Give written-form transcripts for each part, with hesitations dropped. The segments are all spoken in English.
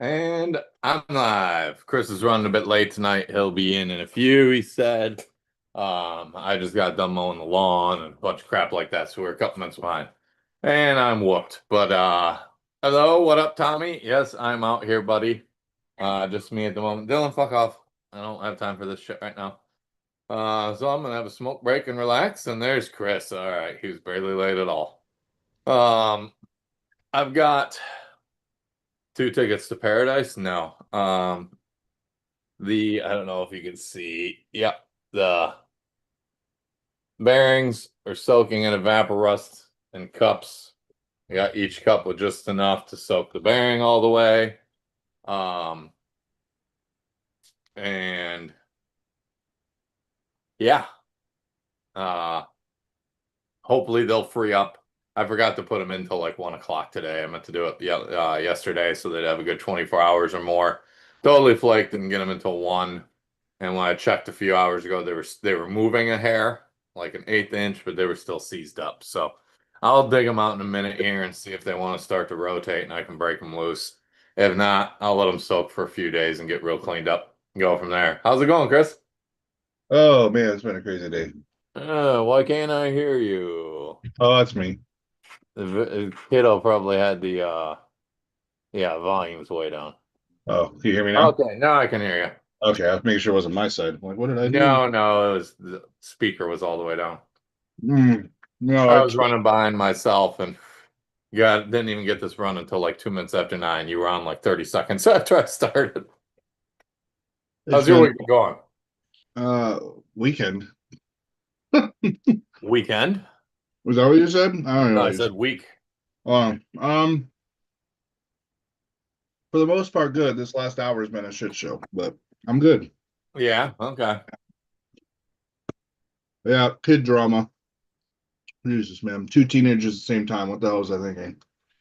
And I'm live. Chris is running a bit late tonight. He'll be in a few, he said. I just got done mowing the lawn and a bunch of crap like that, so we're a couple minutes behind. And I'm whooped. But hello, what up, Tommy? Yes, I'm out here, buddy. Just me at the moment. Dylan, fuck off. I don't have time for this shit right now. So I'm gonna have a smoke break and relax. And there's Chris. All right, he was barely late at all. Um, I've got two tickets to Paradise. No. I don't know if you can see. Yep, the bearings are soaking in Evaporust in cups. I got each cup with just enough to soak the bearing all the way. Um, and yeah, uh, hopefully they'll free up. I forgot to put them in till like 1 o'clock today. I meant to do it yesterday so they'd have a good 24 hours or more. Totally flaked, didn't get them until 1. And when I checked a few hours ago, they were moving a hair, like an 1/8 inch, but they were still seized up. So I'll dig them out in a minute here and see if they want to start to rotate and I can break them loose. If not, I'll let them soak for a few days and get real cleaned up and go from there. How's it going, Chris? Oh man, it's been a crazy day. Why can't I hear you? Oh, that's me. The kiddo probably had the yeah, volume's way down. Oh, can you hear me now? Okay, now I can hear you. Okay, I was making sure it wasn't my side. I'm like, what did I do? No, no, it was the speaker was all the way down. No, I was running behind myself and didn't even get this run until like 2 minutes after 9. You were on like 30 seconds after I started. it's How's your been week going? weekend. Weekend? Was that what you said? I don't know No, what I you said. said week. For the most part, good. This last hour has been a shit show, but I'm good. Yeah, okay. Yeah, kid drama. Jesus, man. Two teenagers at the same time. What the hell was I thinking?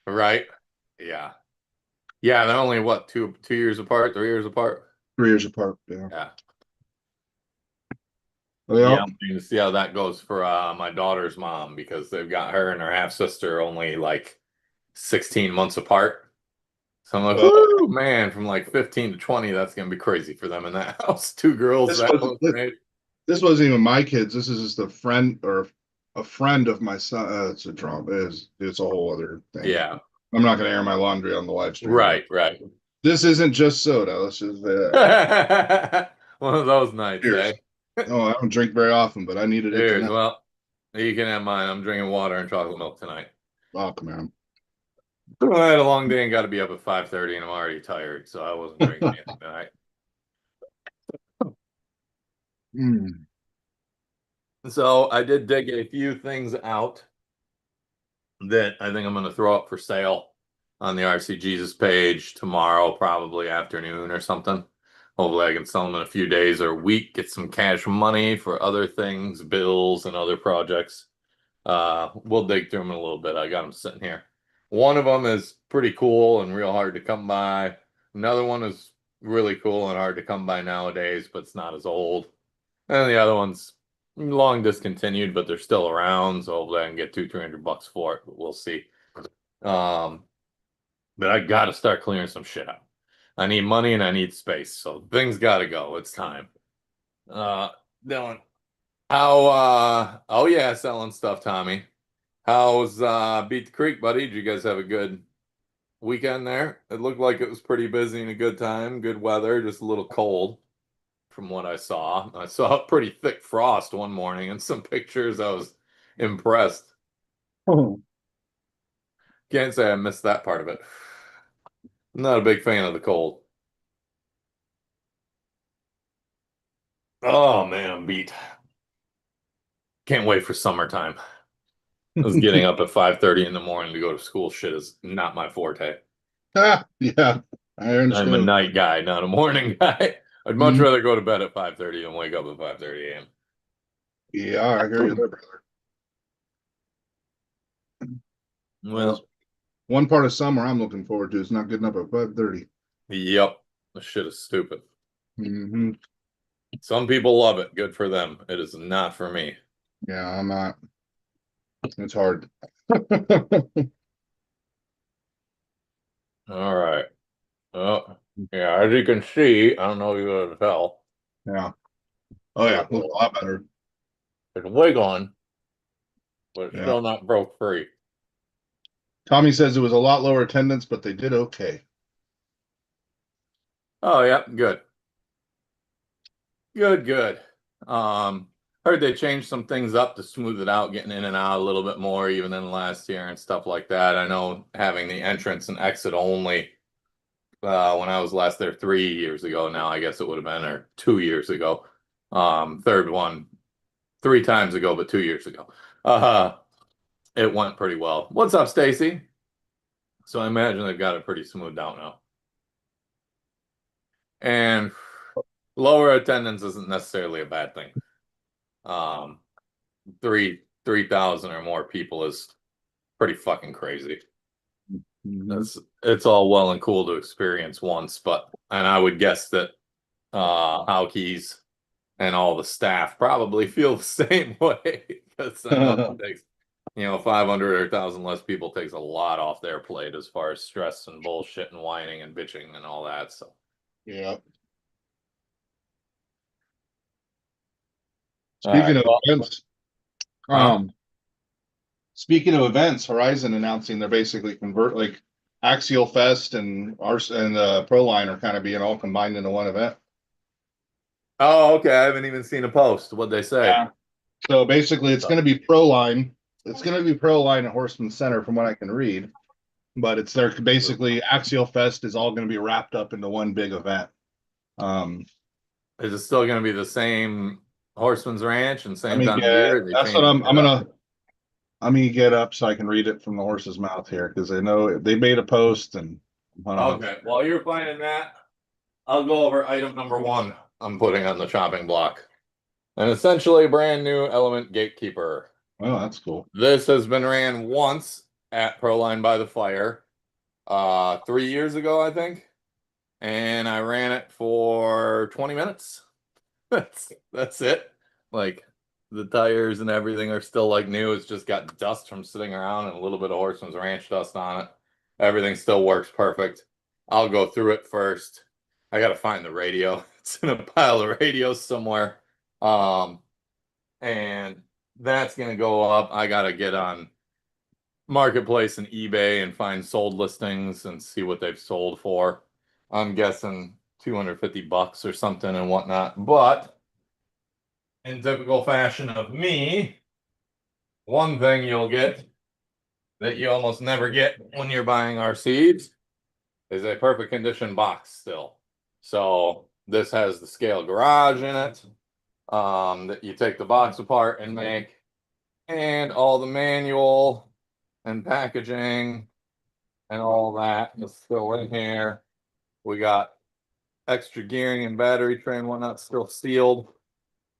Right. Yeah. Yeah, they're only what, two years apart, 3 years apart? 3 years apart. Yeah. Yeah. Yeah. Yeah, I'm waiting to see how that goes for my daughter's mom because they've got her and her half sister only like 16 months apart. So I'm like, Uh, whoo, man, from like 15 to 20, that's gonna be crazy for them in that house. Two girls this that was close in age. this wasn't even my kids. This is just a friend or a friend of my son. It's a drama. It's a whole other thing. Yeah, I'm not going to air my laundry on the live stream, but right, right. this isn't just soda. Let's just One of those nights, eh? cheers. Oh, I don't drink very often, but I needed it Cheers. tonight. Well, you can have mine. I'm drinking water and chocolate milk tonight. Oh, come on. I had a long day and got to be up at 5:30, and I'm already tired, so I wasn't drinking anything tonight. Mm. So I did dig a few things out that I think I'm going to throw up for sale on the RCJesus page tomorrow, probably afternoon or something. Hopefully, I can sell them in a few days or a week, get some cash money for other things, bills, and other projects. We'll dig through them in a little bit. I got them sitting here. One of them is pretty cool and real hard to come by. Another one is really cool and hard to come by nowadays, but it's not as old. And the other one's long discontinued, but they're still around, so hopefully I can get 200-300 bucks for it, but we'll see. Um, but I gotta start clearing some shit out. I need money and I need space, so things gotta go. It's time. Uh, Dylan, how oh yeah, selling stuff, Tommy. How's Beat the Creek, buddy? Did you guys have a good weekend there? It looked like it was pretty busy and a good time, good weather, just a little cold from what I saw. I saw a pretty thick frost one morning and some pictures. I was impressed. Oh. Can't say I missed that part of it. I'm not a big fan of the cold. Oh man, I'm beat. Can't wait for summertime. I was getting up at 5:30 in the morning to go to school. Shit is not my forte. Yeah, I I'm a understand. night guy, not a morning guy. I'd much Mm. rather go to bed at 5:30 than wake up at 5:30 a.m. Yeah, I hear you there, brother. That's Well, one part of summer I'm looking forward to. It's not getting up at 5:30. yep. This shit is stupid. Mm-hmm. Some people love it. Good for them. It is not for me. Yeah, I'm not. It's hard. All right. Oh, yeah, as you can see, I don't know if you can tell, Yeah. Oh yeah, looks a lot better. it's wiggling, but it's Yeah. still not broke free. Tommy says it was a lot lower attendance, but they did okay. Oh, yeah, good. Good, good. Um, Heard they changed some things up to smooth it out, getting in and out a little bit more even than last year and stuff like that. I know having the entrance and exit only when I was last there 3 years ago now, I guess it would have been, or 2 years ago. Third one 3 times ago, but 2 years ago. Uh, it went pretty well. What's up, Stacy? So I imagine they've got it pretty smoothed out now. And lower attendance isn't necessarily a bad thing. Um, 3,000 or more people is pretty fucking crazy. Mhm. It's all well and cool to experience once, but and I would guess that Howkeys and all the staff probably feel the same way because I know it takes 500 or 1,000 less people takes a lot off their plate as far as stress and bullshit and whining and bitching and all that. So Yeah. all right, Speaking of well, events, huh? um, speaking of events, Horizon announcing they're basically convert like Axial Fest and Ars and Proline are kind of being all combined into one event. Oh, okay. I haven't even seen a post. What'd they say? Yeah. So basically, it's going to be Proline. It's going to be Proline at Horseman Center, from what I can read. But it's their basically Axial Fest is all going to be wrapped up into one big event. Um, Is it still going to be the same Horseman's Ranch and Let same me time of get. year? Are they That's what changing I'm it up? gonna. Let me get up so I can read it from the horse's mouth here because I know they made a post and I don't know. Okay. While you're finding that, I'll go over item number one I'm putting on the chopping block. An essentially brand new Element Gatekeeper. Oh, that's cool. This has been ran once at Proline by the Fire, 3 years ago, I think, and I ran it for 20 minutes. That's it. Like the tires and everything are still like new. It's just got dust from sitting around and a little bit of Horseman's Ranch dust on it. Everything still works perfect. I'll go through it first. I gotta find the radio. It's in a pile of radios somewhere. Um, and that's gonna go up. I gotta get on Marketplace and eBay and find sold listings and see what they've sold for. I'm guessing $250 or something and whatnot. But in typical fashion of me, one thing you'll get that you almost never get when you're buying RCs is a perfect condition box still. So this has the scale garage in it, that you take the box apart and make, and all the manual and packaging and all that is still in here. We got extra gearing and battery tray and whatnot still sealed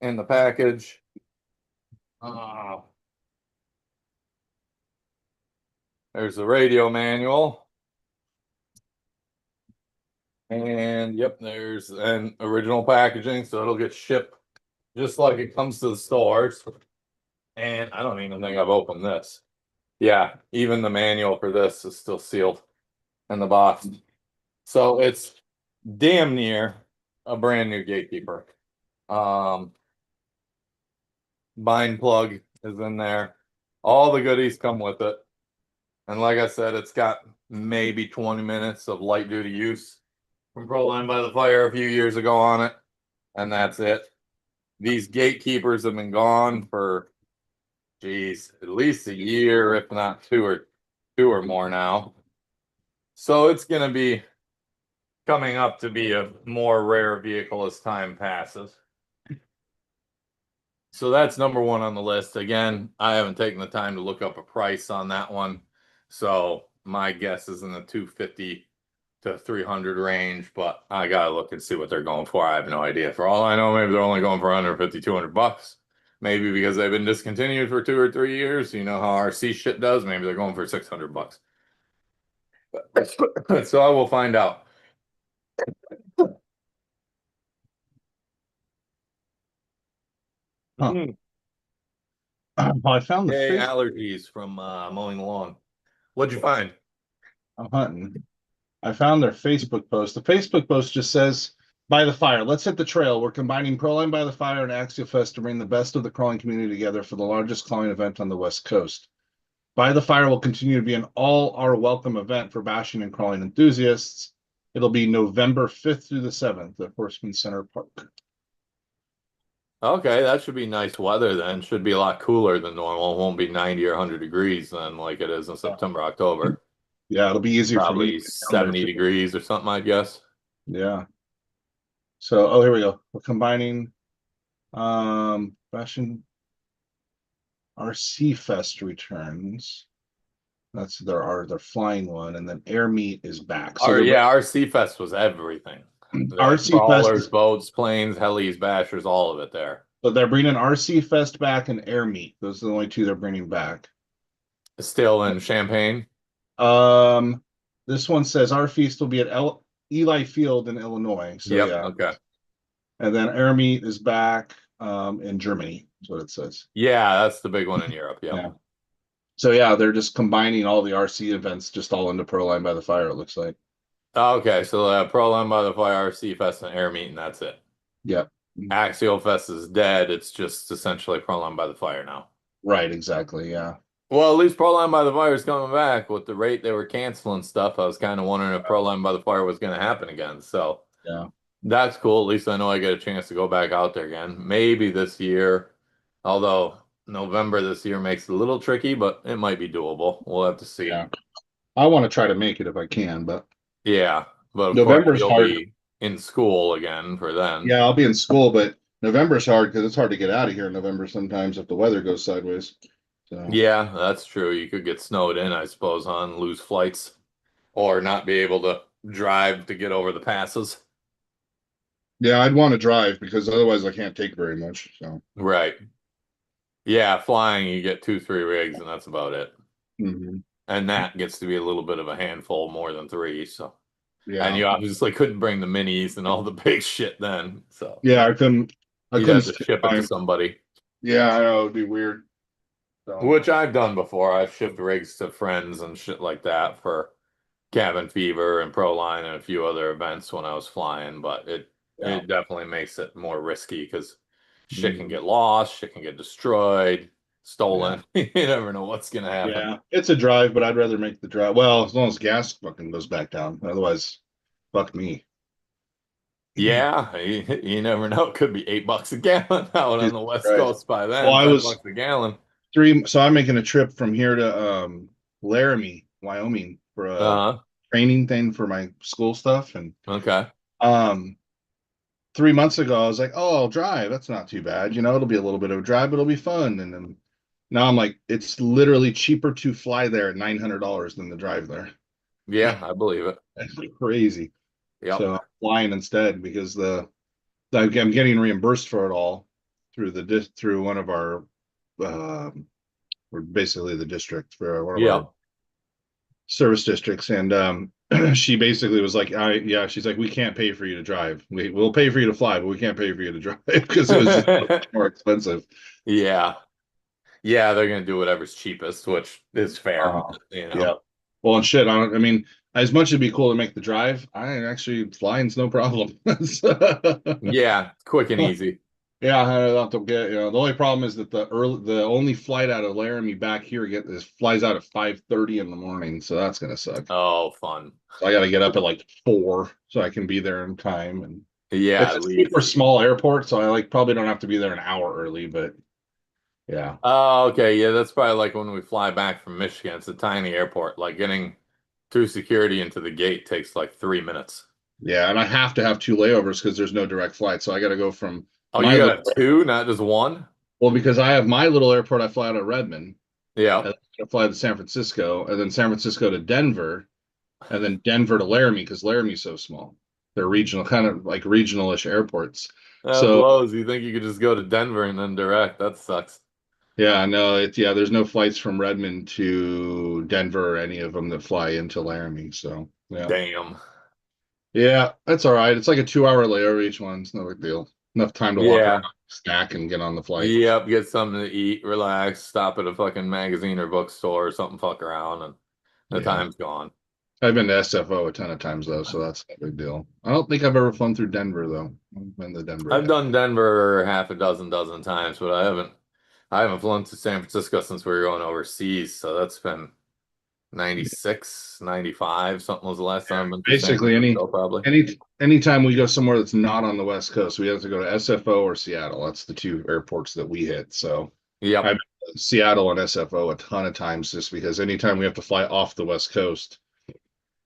in the package. Uh, there's the radio manual. And yep, there's an original packaging, so it'll get shipped just like it comes to the stores. And I don't even think I've opened this. Yeah, even the manual for this is still sealed in the box. So it's damn near a brand new gatekeeper. Um, Bind plug is in there. All the goodies come with it. And like I said, it's got maybe 20 minutes of light duty use from Proline by the Fire a few years ago on it. And that's it. These gatekeepers have been gone for, geez, at least a year, if not two or more now. So it's going to be coming up to be a more rare vehicle as time passes. So that's number one on the list. Again, I haven't taken the time to look up a price on that one. So my guess is in the 250 to 300 range, but I gotta look and see what they're going for. I have no idea. For all I know, maybe they're only going for 150, $200. Maybe because they've been discontinued for 2 or 3 years. You know how RC shit does. Maybe they're going for $600. So I will find out. Huh. Mm. Well, I found the Yay, face. allergies from mowing the lawn. What'd you find? I'm hunting. I found their Facebook post. The Facebook post just says, "By the fire, let's hit the trail. We're combining Proline by the Fire and Axial Fest to bring the best of the crawling community together for the largest crawling event on the West Coast. By the Fire will continue to be an all-are-welcome event for bashing and crawling enthusiasts. It'll be November 5th through the 7th at Horseman Center Park." Okay, that should be nice weather then. Should be a lot cooler than normal. It won't be 90 or 100 degrees then like it is in September, October. Yeah, it'll be easier for me to Probably get down there 70 too. degrees or something, I guess. Yeah. So, oh, here we go. We're combining Fashion RC Fest returns. That's their flying one, and then Air Meet is back. So Or they're yeah, RC Fest was everything. They had RC Fest crawlers, is boats, planes, helis, bashers, all of it there. so they're bringing RC Fest back and Air Meet. Those are the only two they're bringing back. Still in Champaign. Um, this one says our feast will be at Eli Field in Illinois. So Yep. yeah, Okay. and then Air Meet is back in Germany. That's what it says. Yeah, that's the big one in Europe. Yep. Yeah. So yeah, they're just combining all the RC events just all into Proline by the Fire. It looks like. Okay, so Pro Line by the Fire, RC Fest, and Air Meet, and that's it. Yep. Axial Fest is dead. It's just essentially Pro Line by the Fire now. Right. Exactly. Yeah. Well, at least Pro Line by the Fire is coming back. With the rate they were canceling stuff, I was kind of wondering if Pro Line by the Fire was going to happen again. So Yeah. that's cool. At least I know I get a chance to go back out there again. Maybe this year, although November this year makes it a little tricky, but it might be doable. We'll have to see. Yeah. I want to try to make it if I can, but Yeah, but of course November's you'll hard. be in school again for then. Yeah, I'll be in school, but November's hard because it's hard to get out of here in November sometimes if the weather goes sideways. So Yeah, that's true. You could get snowed in, I suppose, on lose flights or not be able to drive to get over the passes. yeah, I'd want to drive because otherwise I can't take very much. So Right. Yeah, flying, you get 2, 3 rigs, and that's about it. mhm. And that gets to be a little bit of a handful more than three. So, and Yeah, you obviously couldn't bring the minis and all the big shit then. So yeah, I you'd couldn't have to stick ship it to mine. somebody, Yeah, I know it'd be weird. So which I've done before. I've shipped rigs to friends and shit like that for Cabin Fever and Proline and a few other events when I was flying, but yeah, it definitely makes it more risky because shit can mhm. get lost, shit can get destroyed, Yeah, stolen. You never know what's gonna happen. yeah. It's a drive, but I'd rather make the drive. Well, as long as gas fucking goes back down. Otherwise, fuck me. Yeah, you never know. It could be $8 a gallon out on Jesus the West Christ. Coast by Well, then, I was $10 a gallon. so I'm making a trip from here to Laramie, Wyoming for a Uh-huh. training thing for my school stuff. And Okay. um 3 months ago I was like, oh, I'll drive. That's not too bad. It'll be a little bit of a drive, but it'll be fun. And then now I'm like, it's literally cheaper to fly there at $900 than to drive there. Yeah, I believe it. That's crazy. Yep. So I'm flying instead because I'm getting reimbursed for it all through one of our we're basically the district for one of our Yep. service districts, and she basically was like, yeah, she's like, we can't pay for you to drive. We'll pay for you to fly, but we can't pay for you to drive because it was just so much more expensive. Yeah. Yeah, they're gonna do whatever's cheapest, which is fair, Uh, you yeah. know. Well, and shit, I mean, as much as it'd be cool to make the drive, I actually flying's no problem. Yeah, quick and easy. Yeah, I don't have to get, the only problem is that the only flight out of Laramie back here flies out at 5:30 in the morning, so that's gonna suck. Oh, fun. So I got to get up at like 4 so I can be there in time. And Yeah, it's at a super least. small airport, so I probably don't have to be there an hour early, but yeah. Oh, okay. Yeah, that's probably like when we fly back from Michigan. It's a tiny airport. Like getting through security into the gate takes like 3 minutes. Yeah, and I have to have two layovers because there's no direct flight. So I got to go from Oh, my you little, got two, not just one? well, because I have my little airport, I fly out of Redmond, Yeah. and then I fly to San Francisco, and then San Francisco to Denver, and then Denver to Laramie because Laramie's so small. They're regional, kind of like regional-ish airports. That So blows. You think you could just go to Denver and then direct? That sucks. yeah, no, there's no flights from Redmond to Denver or any of them that fly into Laramie. So yeah. Damn. Yeah, that's all right. It's like a 2 hour layover each one. It's no big deal. Enough time to walk around, Yeah. snack, and get on the flight. Yep. Get something to eat, relax, stop at a fucking magazine or bookstore or something, fuck around, and the Yeah. time's gone. I've been to SFO a ton of times though, so that's not a big deal. I don't think I've ever flown through Denver though. I haven't been to Denver I've yet. done Denver half a dozen times, but I haven't flown to San Francisco since we were going overseas. So that's been 96, 95. Something was the last time I've been to San Basically, Francisco, probably. anytime we go somewhere that's not on the West Coast, we have to go to SFO or Seattle. That's the two airports that we hit. So I've Yep. been to Seattle and SFO a ton of times just because anytime we have to fly off the West Coast,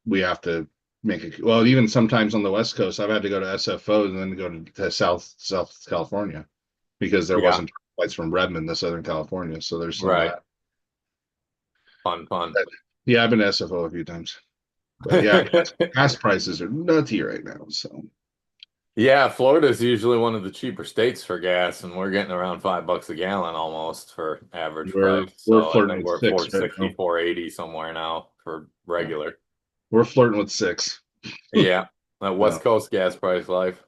we have to make it. Well, even sometimes on the West Coast, I've had to go to SFO and then go to South California because there Yeah. wasn't flights from Redmond to Southern California. So there's some of Right. that. Fun, fun. But, yeah, I've been to SFO a few times. But yeah, gas prices are nutty right now. So Yeah, Florida's usually one of the cheaper states for gas, and we're getting around $5 a gallon almost for average price. we're So I flirting think with we're at six right 460, now. 480 somewhere now for Yeah. regular. We're flirting with six. Yeah, that Yeah, West Coast gas price life.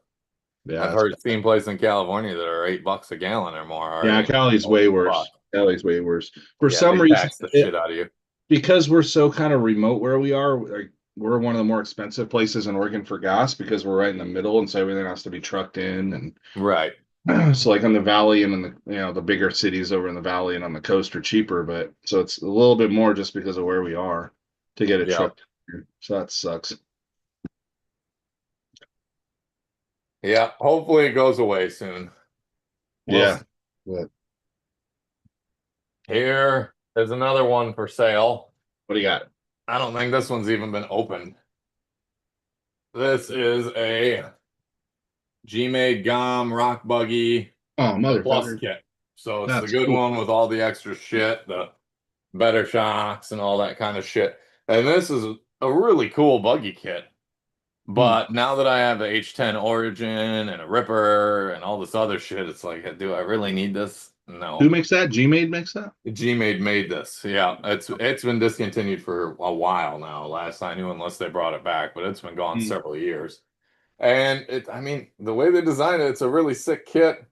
I've yeah, it's heard bad. seen places in California that are $8 a gallon or more Yeah, already. Cali's way Holy worse. fuck. Cali's way worse. For Yeah, some they reason, tax the shit out of you. because we're so kind of remote where we are, like we're one of the more expensive places in Oregon for gas because we're right in the middle, and so everything has to be trucked in. Right. And so, like on the valley and in the the bigger cities over in the valley and on the coast are cheaper, but so it's a little bit more just because of where we are to get it Yeah. trucked here. So that sucks. Yeah. Hopefully it goes away soon. We'll Yeah. see. But Here is another one for sale. what do you got? I don't think this one's even been opened. This is a G-Made GOM Rock Buggy, Oh, the Plus motherfucker. kit. So it's the That's good cool. one with all the extra shit, the better shocks and all that kind of shit. And this is a really cool buggy kit. Hmm. But now that I have the H10 Origin and a Ripper and all this other shit, it's like, do I really need this? Who No. makes that? G-Made makes that? G-Made this. Yeah, it's been discontinued for a while now. Last I knew, unless they brought it back, but it's been gone Hmm. several years. And I mean, the way they designed it, it's a really sick kit.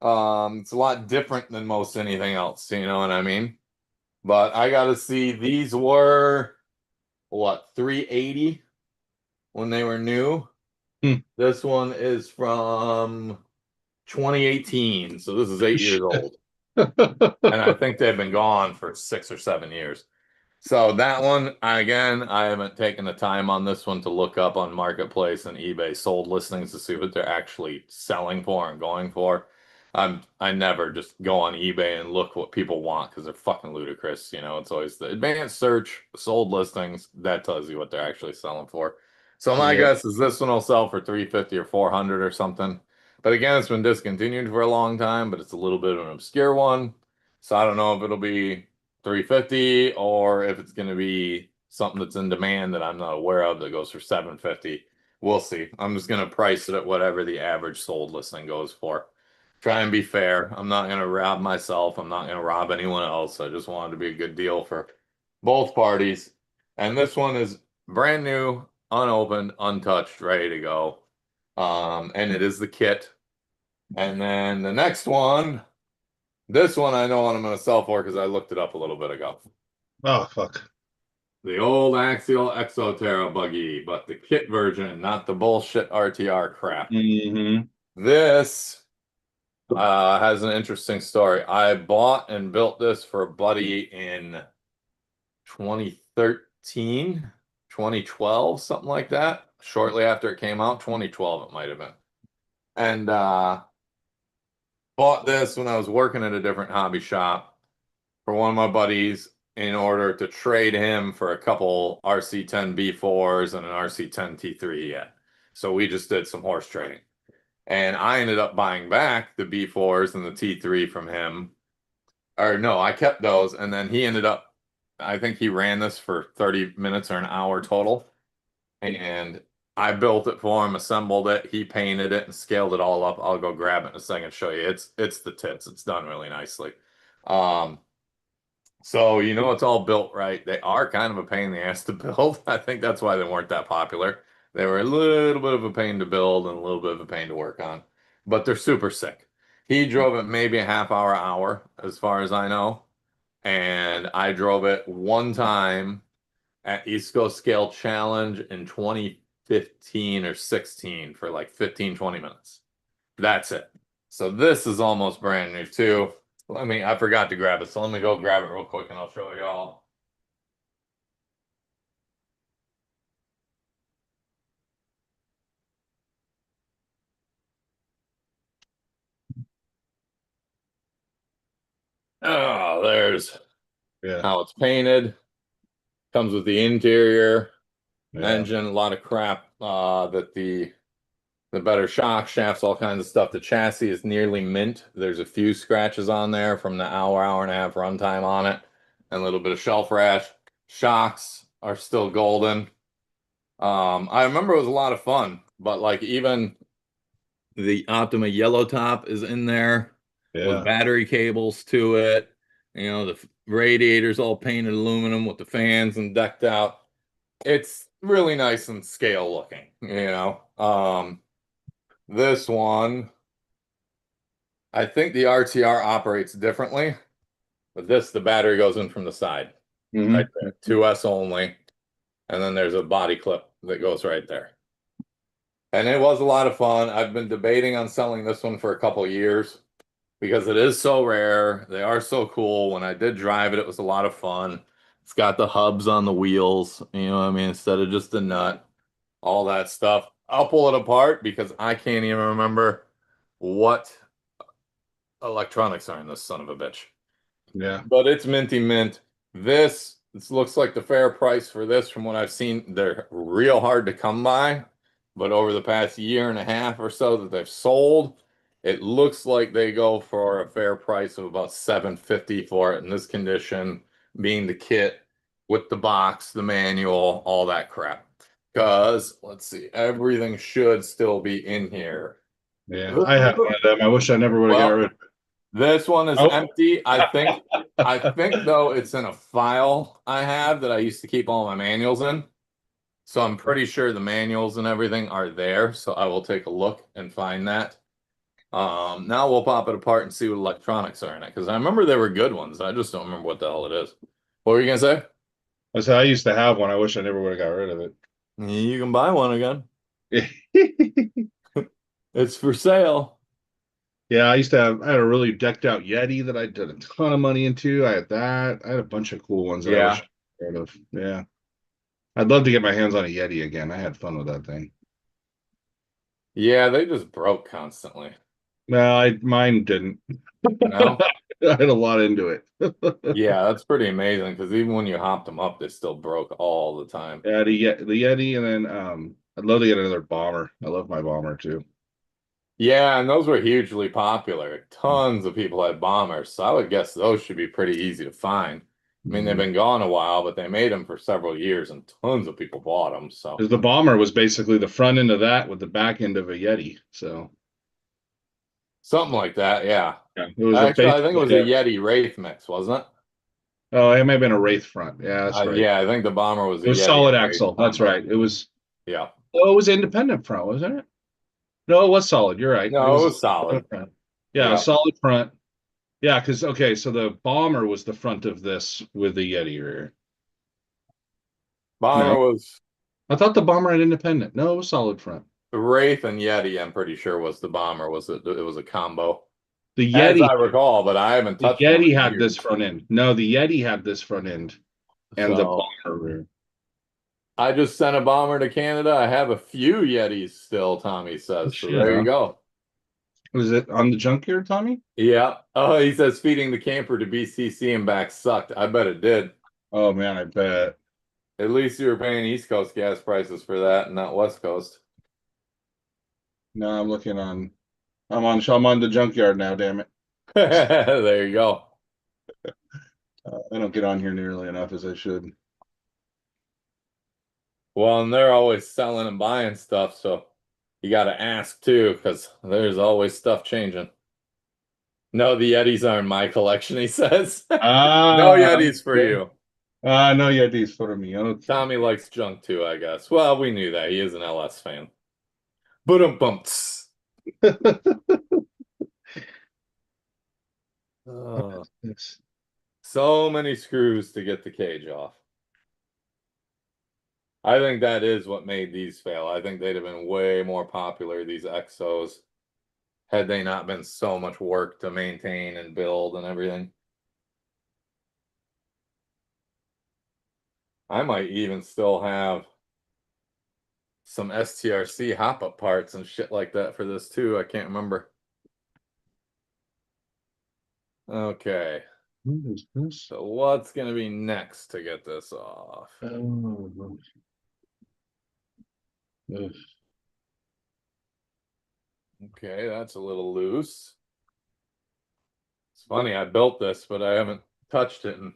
It's a lot different than most anything else, you know what I mean? But I got to see these were what, 380 when they were new. Hmm. This one is from 2018, so this is 8 years Shit. old. And I think they've been gone for 6 or 7 years. So that one, again, I haven't taken the time on this one to look up on Marketplace and eBay sold listings to see what they're actually selling for and going for. I never just go on eBay and look what people want because they're fucking ludicrous. You know, it's always the advanced search, sold listings, that tells you what they're actually selling for. So my Yeah. guess is this one will sell for 350 or 400 or something. But again, it's been discontinued for a long time, but it's a little bit of an obscure one. So I don't know if it'll be 350 or if it's going to be something that's in demand that I'm not aware of that goes for 750. We'll see. I'm just going to price it at whatever the average sold listing goes for. Try and be fair. I'm not going to rob myself. I'm not going to rob anyone else. I just wanted to be a good deal for both parties. And this one is brand new, unopened, untouched, ready to go. And it is the kit. And then the next one, this one I know what I'm going to sell for because I looked it up a little bit ago. Oh, fuck. The old Axial Exoterra buggy, but the kit version, not the bullshit RTR crap. Hmm. This has an interesting story. I bought and built this for a buddy in 2013, 2012, something like that. Shortly after it came out, 2012 it might have been. And bought this when I was working at a different hobby shop for one of my buddies in order to trade him for a couple RC10 B4s and an RC10 T3 yet. So we just did some horse trading. And I ended up buying back the B4s and the T3 from him. Or no, I kept those. And then he ended up, I think he ran this for 30 minutes or an hour total. And I built it for him, assembled it. He painted it and scaled it all up. I'll go grab it in a second and show you. It's the tits. It's done really nicely. Um, so you know it's all built right. They are kind of a pain in the ass to build. I think that's why they weren't that popular. They were a little bit of a pain to build and a little bit of a pain to work on, but they're super sick. He drove it maybe a half hour, as far as I know, and I drove it one time at East Coast Scale Challenge in 2015 or 16 for like 15, 20 minutes. That's it. So this is almost brand new too. I forgot to grab it, so let me go grab it real quick and I'll show you all. Oh, there's Yeah. how it's painted. Comes with the interior, Yeah. engine, a lot of crap that the better shock shafts, all kinds of stuff. The chassis is nearly mint. There's a few scratches on there from the hour and a half runtime on it, and a little bit of shelf rash. Shocks are still golden. I remember it was a lot of fun, but like even the Optima yellow top is in there with Yeah. battery cables to it. You know, the radiator's all painted aluminum with the fans and decked out. It's really nice and scale looking, you know. This one, I think the RTR operates differently, but the battery goes in from the side, right Hmm. there, 2S only. And then there's a body clip that goes right there. And it was a lot of fun. I've been debating on selling this one for a couple years because it is so rare. They are so cool. When I did drive it, it was a lot of fun. It's got the hubs on the wheels, you know what I mean, instead of just a nut, all that stuff. I'll pull it apart because I can't even remember what electronics are in this son of a bitch. Yeah. But it's minty mint. This looks like the fair price for this from what I've seen. They're real hard to come by, but over the past year and a half or so that they've sold, it looks like they go for a fair price of about 750 for it in this condition, being the kit with the box, the manual, all that crap. Because let's see, everything should still be in here. Yeah. I have one of them. I wish I never would have got rid Well, of it. this one is Oh. empty. I think though it's in a file I have that I used to keep all my manuals in. So I'm pretty sure the manuals and everything are there. So I will take a look and find that. Now we'll pop it apart and see what electronics are in it. Because I remember they were good ones. I just don't remember what the hell it is. What were you gonna say? I said I used to have one. I wish I never would have got rid of You can buy one again. it. It's for sale. Yeah, I had a really decked out Yeti that I did a ton of money into. I had that. I had a bunch of cool ones that I wish Yeah. I got rid of. Yeah. I'd love to get my hands on a Yeti again. I had fun with that thing. Yeah, they just broke constantly. No, mine didn't. No? I had a lot into it. Yeah, that's pretty amazing because even when you hopped them up, they still broke all the time. Yeah, the Yeti, and then I'd love to get another bomber. I love my bomber too. Yeah, and those were hugely popular. Tons of people had bombers, so I would guess those should be pretty easy to find. I mean, they've Mm-hmm. been gone a while, but they made them for several years and tons of people bought them. So Because the bomber was basically the front end of that with the back end of a Yeti. So something like that, yeah. yeah, it was a Actually, I think it basically was a Yeti Wraith mix, wasn't it? oh, it may have been a Wraith front. Yeah, that's right. Yeah, I think the bomber was a It was Yeti solid and Wraith axle. That's combo. right. It was Yeah. oh, it was independent front, wasn't it? No, it was solid. You're right. It No, it was a was solid. solid front. Yeah, a Yeah. solid front. Yeah, because okay, so the bomber was the front of this with the Yeti rear. Bomber No, was I thought the bomber had independent. No, it was solid front. Wraith and Yeti, I'm pretty sure was the bomber. It was a combo. The As Yeti, I recall, but I haven't the touched one Yeti in had this years. front end. No, the Yeti had this front end and the So bomber rear. I just sent a bomber to Canada. I have a few Yetis still, Tommy Oh, says. So shit, there you huh? go. Was it on the junkyard, Tommy? Yeah. Oh, he says feeding the camper to BCC and back sucked. I bet it did. Oh man, I bet. At least you were paying East Coast gas prices for that and not West Coast. No, I'm looking on. I'm on the junkyard now. Damn it! There you go. I don't get on here nearly enough as I should. Well, and they're always selling and buying stuff, so you got to ask too, because there's always stuff changing. No, the Yetis are in my collection, he says. No Ah, Yetis for okay. you. No, yeah, these for me. Okay. Tommy likes junk too, I guess. Well, we knew that. He is an LS fan. Boom bumps. Oh, Uh, it's- so many screws to get the cage off. I think that is what made these fail. I think they'd have been way more popular, these Exos, had they not been so much work to maintain and build and everything. I might even still have some STRC hop-up parts and shit like that for this too. I can't remember. Okay. What is this? So what's going to be next to get this off? Oh, ugh. Okay, that's a little loose. It's funny, I built this, but I haven't touched it in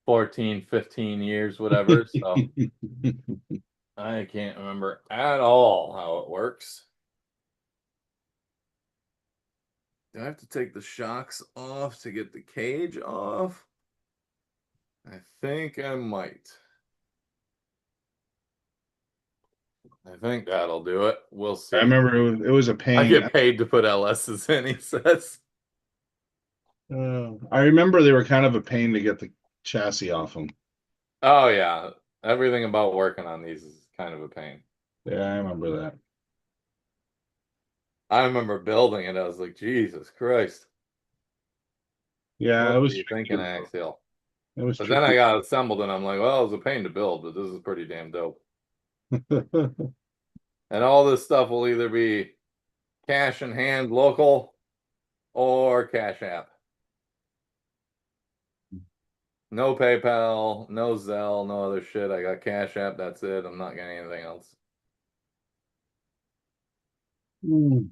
14, 15 years, whatever. So I can't remember at all how it works. Do I have to take the shocks off to get the cage off? I think I might. I think that'll do it. We'll see. I remember it was a I pain. get paid to put LSs in, he says. I remember they were kind of a pain to get the chassis off them. Oh, yeah. Everything about working on these is kind of a pain. Yeah, I remember that. I remember building it. I was like, Jesus Christ. Yeah, What it were was you tricky. thinking, Axial? It was But then I tricky. got assembled and I'm like, well, it was a pain to build, but this is pretty damn dope. And all this stuff will either be cash in hand local or Cash App. No PayPal, no Zelle, no other shit. I got Cash App. That's it. I'm not getting anything else. And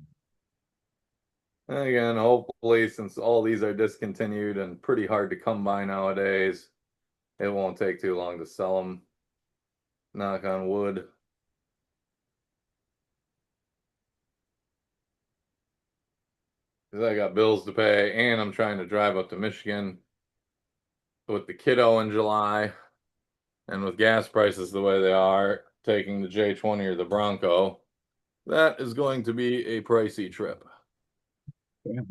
again, hopefully, since all these are discontinued and pretty hard to come by nowadays, it won't take too long to sell them. Knock on wood. Because I got bills to pay and I'm trying to drive up to Michigan with the kiddo in July. And with gas prices the way they are, taking the J20 or the Bronco, that is going to be a pricey trip. Okay.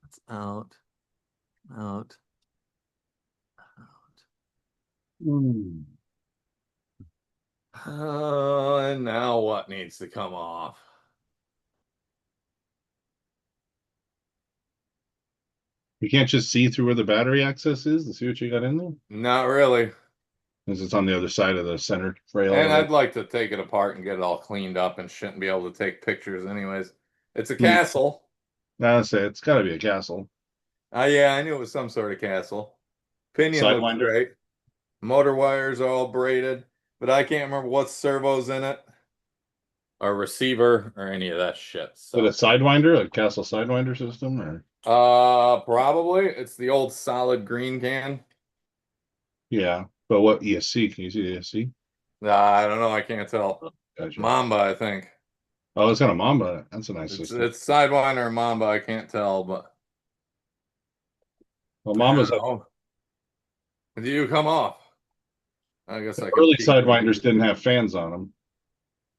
It's out, out, out. And now what needs to come off? You can't just see through where the battery access is to see what you got in there? Not really. Because it's on the other side of the center rail. And I'd like to take it apart and get it all cleaned up and shouldn't be able to take pictures anyways. It's a castle. I'd say it's got to be a castle. Yeah, I knew it was some sort of castle. Pinion looks Sidewinder? great. Motor wires are all braided, but I can't remember what servo's in it or receiver or any of that shit. Is it a So, Sidewinder, a castle Sidewinder system, or? probably it's the old solid green can. Yeah, but what ESC? Can you see the ESC? I don't know. I can't tell. Gotcha. Mamba, I think. Oh, it's got a Mamba. That's a nice It's system. Sidewinder or Mamba. I can't tell, but Well, I Mamba's don't know. Do you come off? I guess I could early peek and Sidewinders see. didn't have fans on them.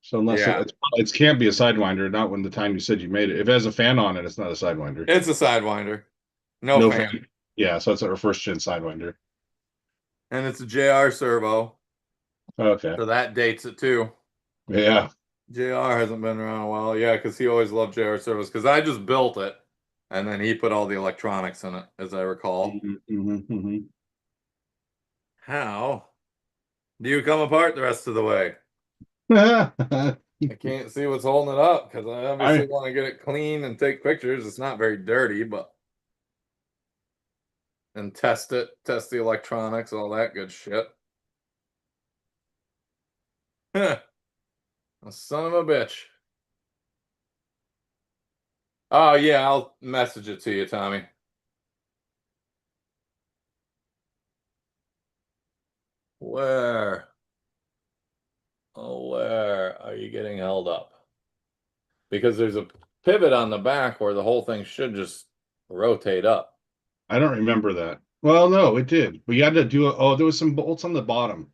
So unless Yeah, it can't be a Sidewinder, not when the time you said you made it. If it has a fan on it, it's not a Sidewinder. it's a Sidewinder. No No fan. fan. Yeah, so it's our first gen Sidewinder. And it's a JR servo. Okay. So that dates it too. Yeah. JR hasn't been around a while. Yeah, because he always loved JR servos. Because I just built it. And then he put all the electronics in it, as I recall. How do you come apart the rest of the way? I can't see what's holding it up because I obviously want to get it clean and take pictures. It's not very dirty, but and test it, test the electronics, all that good shit. A son of a bitch. Oh yeah, I'll message it to you, Tommy. Where? Oh, where are you getting held up? Because there's a pivot on the back where the whole thing should just rotate up. I don't remember that. Well, no, it did. We had to do it. Oh, there was some bolts on the bottom.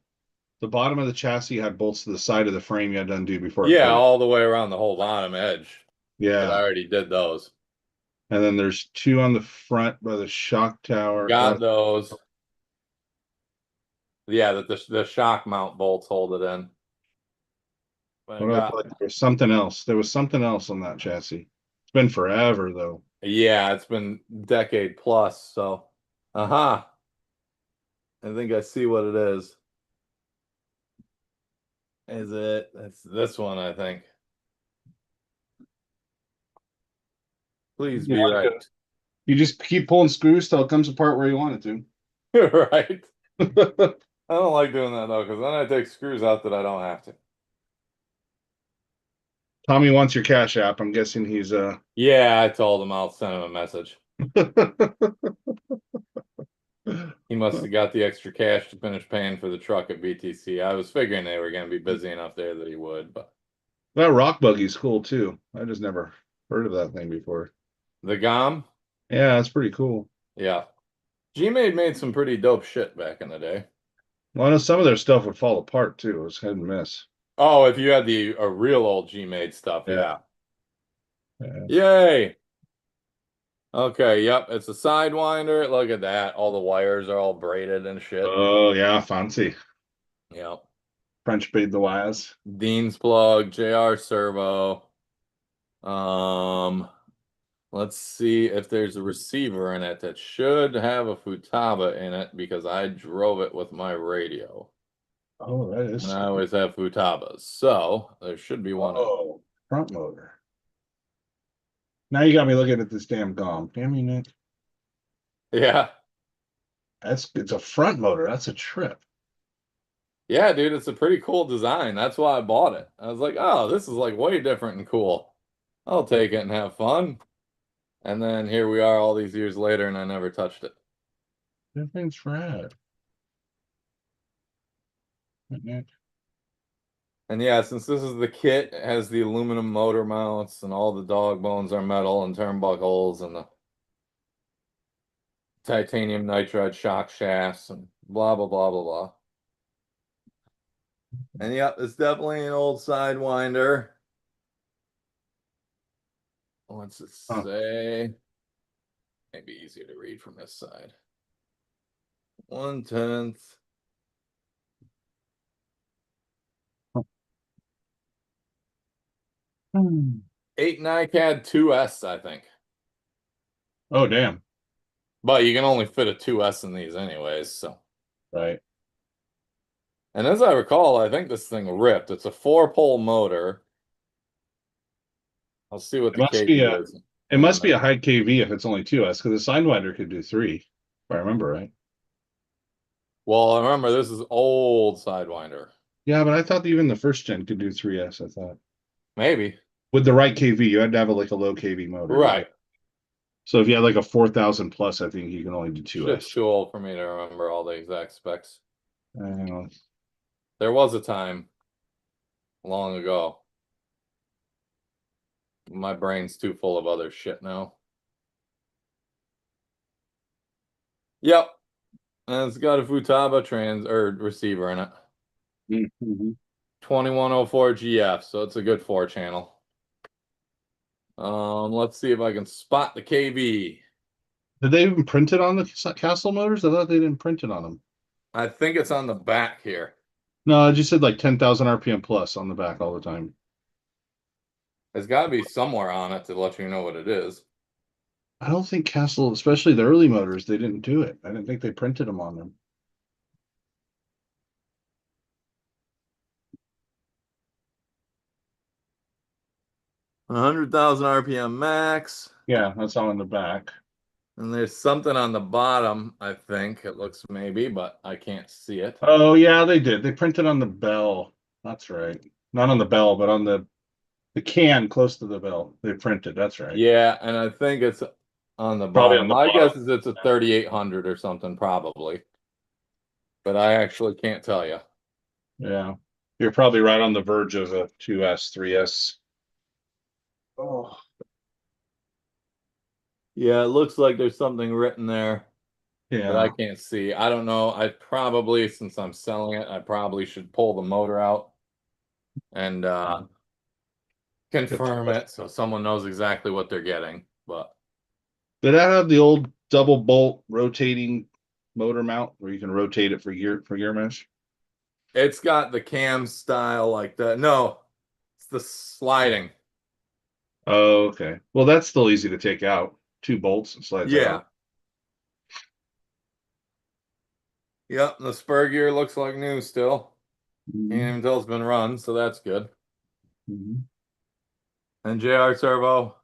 The bottom of the chassis had bolts to the side of the frame you had to undo before it Yeah, pivoted. all the way around the whole bottom edge. But I Yeah. already did those. And then there's two on the front by the shock tower. Got those. Yeah, that the shock mount bolts hold it in. But I What I got, thought there was something else. There was something else on that chassis. It's been forever though. yeah, it's been decade plus, so uh-huh. I think I see what it is. Is it? It's this one, I think. Please You be like right. you just keep pulling screws till it comes apart where you want it Right. to. I don't like doing that though, because then I take screws out that I don't have to. Tommy wants your Cash App. I'm guessing he's Yeah, I told him I'll send him a message. He must have got the extra cash to finish paying for the truck at BTC. I was figuring they were going to be busy enough there that he would, but That rock buggy's cool too. I just never heard of that thing before. the GOM, Yeah, that's pretty cool. yeah. G-Made some pretty dope shit back in the day. Well, I know some of their stuff would fall apart too. It was hit and miss. Oh, if you had the a real old G-Made stuff, Yeah. yeah. Yeah. Yay. Okay, yep, it's a Sidewinder. Look at that. All the wires are all braided and shit. Oh yeah, fancy. Yep. French paid the wires. Dean's plug, JR servo. Um, let's see if there's a receiver in it that should have a Futaba in it because I drove it with my radio. Oh, that And is. I always have Futabas. So there should be one in it. Oh, front motor. Now you got me looking at this damn GOM. Damn you, Nick. Yeah. It's a front motor. That's a trip. Yeah, dude, it's a pretty cool design. That's why I bought it. I was like, oh, this is like way different and cool. I'll take it and have fun. And then here we are all these years later and I never touched it. That thing's rad. And yeah, since this is the kit, it has the aluminum motor mounts and all the dog bones are metal and turnbuckles and the titanium nitride shock shafts and blah, blah, blah, blah, blah. And yep, it's definitely an old Sidewinder. What's it Huh. say? Maybe easier to read from this side. 1/10. Hmm. 8 NiCad 2S, I think. Oh, damn. But you can only fit a 2S in these anyways, so. Right. And as I recall, I think this thing ripped. It's a 4-pole motor. I'll see what It the must be KV a is it in a must be a minute. high KV if it's only 2S because the Sidewinder could do 3, if I remember right. Well, I remember this is old Sidewinder. Yeah, but I thought even the first gen could do 3S, I thought. Maybe. With the right KV, you had to have like a low KV motor. Right. So if you had like a 4,000 plus, I think you can only do Shit's 2S. too old for me to remember all the exact specs. Uh, There was a time long ago. My brain's too full of other shit now. Yep. And it's got a Futaba trans or receiver in it. mhm. 2104 GF, so it's a good 4-channel. Let's see if I can spot the KV. Did they even print it on the Castle motors? I thought they didn't print it on them. I think it's on the back here. No, I just said like 10,000 RPM plus on the back all the time. There's got to be somewhere on it to let you know what it is. I don't think Castle, especially the early motors, they didn't do it. I didn't think they printed them on them. 100,000 RPM max. Yeah, that's all in the back. And there's something on the bottom, I think it looks maybe, but I can't see it. Oh yeah, they did. They printed on the bell. That's right. Not on the bell, but on the can close to the bell. They printed. That's right. Yeah, and I think it's on the Probably on bottom. the My guess bottom. is it's a 3800 or something, probably. But I actually can't tell you. Yeah. You're probably right on the verge of a 2S, 3S. Oh. Yeah, it looks like there's something written there that I Yeah. can't see. I don't know. I probably, since I'm selling it, I probably should pull the motor out and confirm it so someone knows exactly what they're getting. But Did that have the old double bolt rotating motor mount where you can rotate it for gear mesh? It's got the cam style like that. No, it's the sliding. Oh, okay. Well, that's still easy to take out. Two bolts and slides Yeah. out. Yep. The spur gear looks like new still. Can't Mhm. even tell it's been run, so that's good. Mhm. And JR servo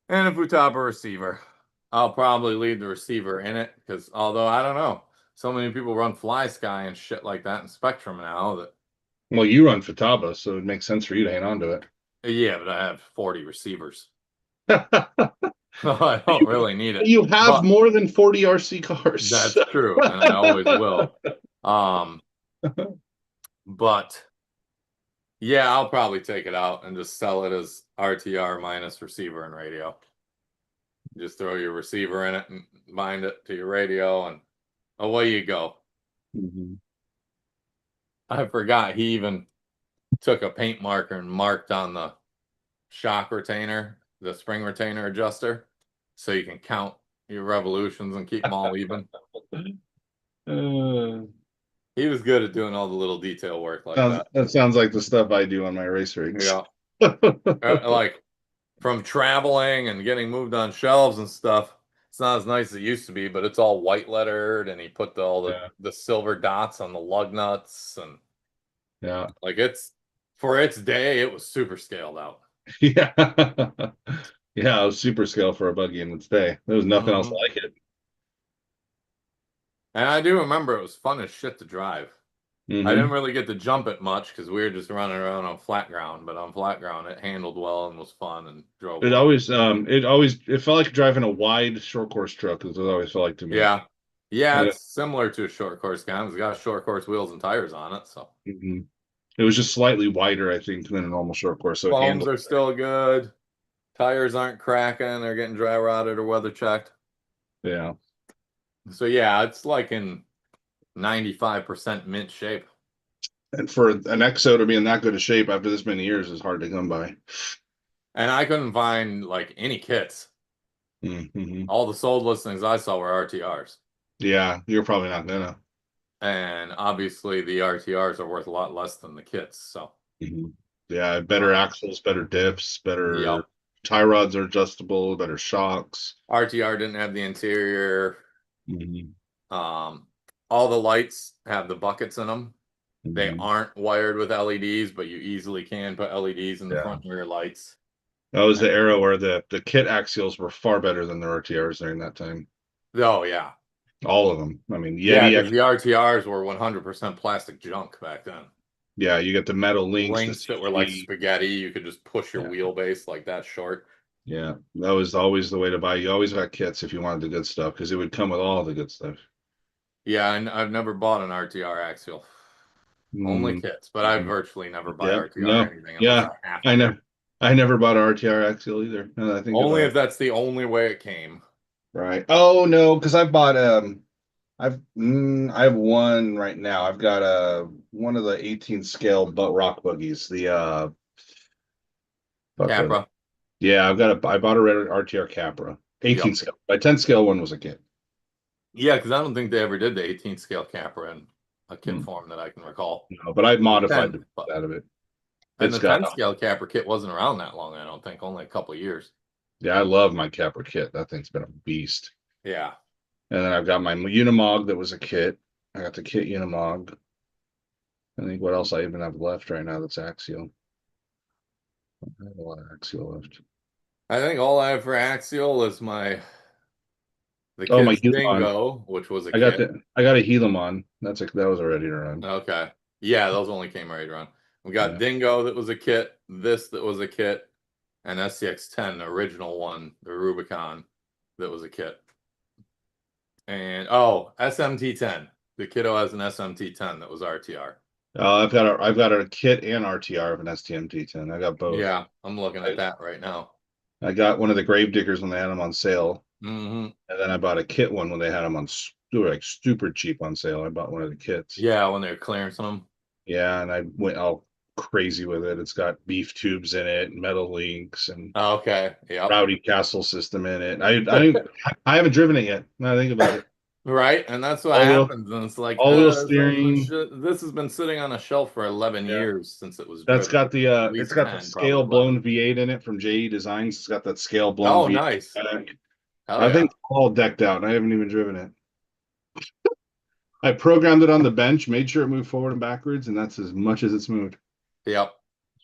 and a Futaba receiver. I'll probably leave the receiver in it because although I don't know, so many people run Fly Sky and shit like that in Spectrum now that Well, you run Futaba, so it makes sense for you to hang on to it. yeah, but I have 40 receivers. you, So I don't really need it. you have But more than 40 RC cars. that's true, and I always will. Um, but yeah, I'll probably take it out and just sell it as RTR minus receiver and radio. Just throw your receiver in it and bind it to your radio, and away you go. Mhm. I forgot he even took a paint marker and marked on the shock retainer, the spring retainer adjuster, so you can count your revolutions and keep them all even. Uh, He was good at doing all the little detail work like sounds that. that sounds like the stuff I do on my race rigs. Yeah. Like from traveling and getting moved on shelves and stuff, it's not as nice as it used to be, but it's all white lettered and he put all Yeah, the silver dots on the lug nuts and yeah, like it's for its day, it was super scaled out. yeah, yeah. It was super scale for a buggy in its day. There was nothing else Hmm. like it. And I do remember it was fun as shit to drive. I didn't Hmm. really get to jump it much because we were just running around on flat ground, but on flat ground it handled well and was fun and drove well. It felt like driving a wide short course truck. Is what it always felt like to me. Yeah. Yeah, Uh, it's similar to a short course gun. It's got short course wheels and tires on it, so mhm. It was just slightly wider, I think, than a normal short course, so it foams handled. are still good. Tires aren't cracking, they're getting dry rotted or weather checked. Yeah, So yeah, it's like in 95% mint shape. and for an EXO to be in that good a shape after this many years is hard to come by. And I couldn't find like any kits. Hmm. All the sold listings I saw were RTRs. Yeah, you're probably not gonna. And obviously the RTRs are worth a lot less than the kits. So, Mhm. Yeah, better um, axles, better dips, yep. better tie rods are adjustable, better shocks. RTR didn't have the interior. Hmm. Um, all the lights have the buckets in them. They Hmm. aren't wired with LEDs, but you easily can put LEDs in the Yeah, front and rear lights. that was And, the era where the kit axials were far better than the RTRs during that time. oh yeah. All of them. I mean, Yeah, Yeti. because the RTRs were 100% plastic junk back then. Yeah, you get the metal links, the Links that were like CG. spaghetti, you could just push your Yeah, wheelbase like that short. yeah, that was always the way to buy. You always got kits if you wanted the good stuff because it would come with all the good stuff. Yeah, and I've never bought an RTR axial. Only Mm, kits, but I virtually never buy yeah, RTR no, anything unless yeah, I have I to. never, I never bought an RTR axial either. Now that I think Only about if it. that's the only way it came. Right. Oh no, because I've bought I have one right now. I've got one of the 18 scale but rock buggies. The fuck was it? Capra. Yeah, I bought a red RTR Capra. 18 Yep. scale. My 10 scale one was a kit. Yeah, because I don't think they ever did the 18 scale Capra in a kit Hmm. form that I can recall. No, but I The modified 10, the but out of it. and It's the got 10 scale Capra kit wasn't around that long, I don't think, only a couple of years. yeah, I love my Capra kit. That thing's been a beast. Yeah. And then I've got my Unimog that was a kit. I got the kit Unimog. I think what else I even have left right now that's axial. I have a lot of axial left. I think all I have for axial is the Oh, my kid's Helon. Dingo, which was a kit. I got a Helamon. That was already to run. Okay. Yeah, those only came right around. We got Yeah. Dingo that was a kit, this that was a kit, and SCX-10, the original one, the Rubicon, that was a kit. And oh, SMT-10. The kiddo has an SMT-10 that was RTR. I've got a kit and RTR of an STMT10. I got both. Yeah, I'm looking at I, that right now. I got one of the grave diggers when they had them on sale. Hmm. And then I bought a kit one when they had them they were like super cheap on sale. I bought one of the kits. Yeah, when they're clearancing them. Yeah, and I went all crazy with it. It's got beef tubes in it, metal links, and Okay. Yep. rowdy castle system in it. I haven't driven it yet. Now I think about it. Right, and that's what All wheel, happens, and it's like, all wheel this steering. this has been sitting on a shelf for 11 Yeah. years since it was That's driven. got the At it's least got the 10, probably scale 11. blown V8 in it from JE Designs. It's got that scale blown Oh, V8 nice. back. Hell I yeah. think it's all decked out, and I haven't even driven it. I programmed it on the bench, made sure it moved forward and backwards, and that's as much as it's moved. Yep.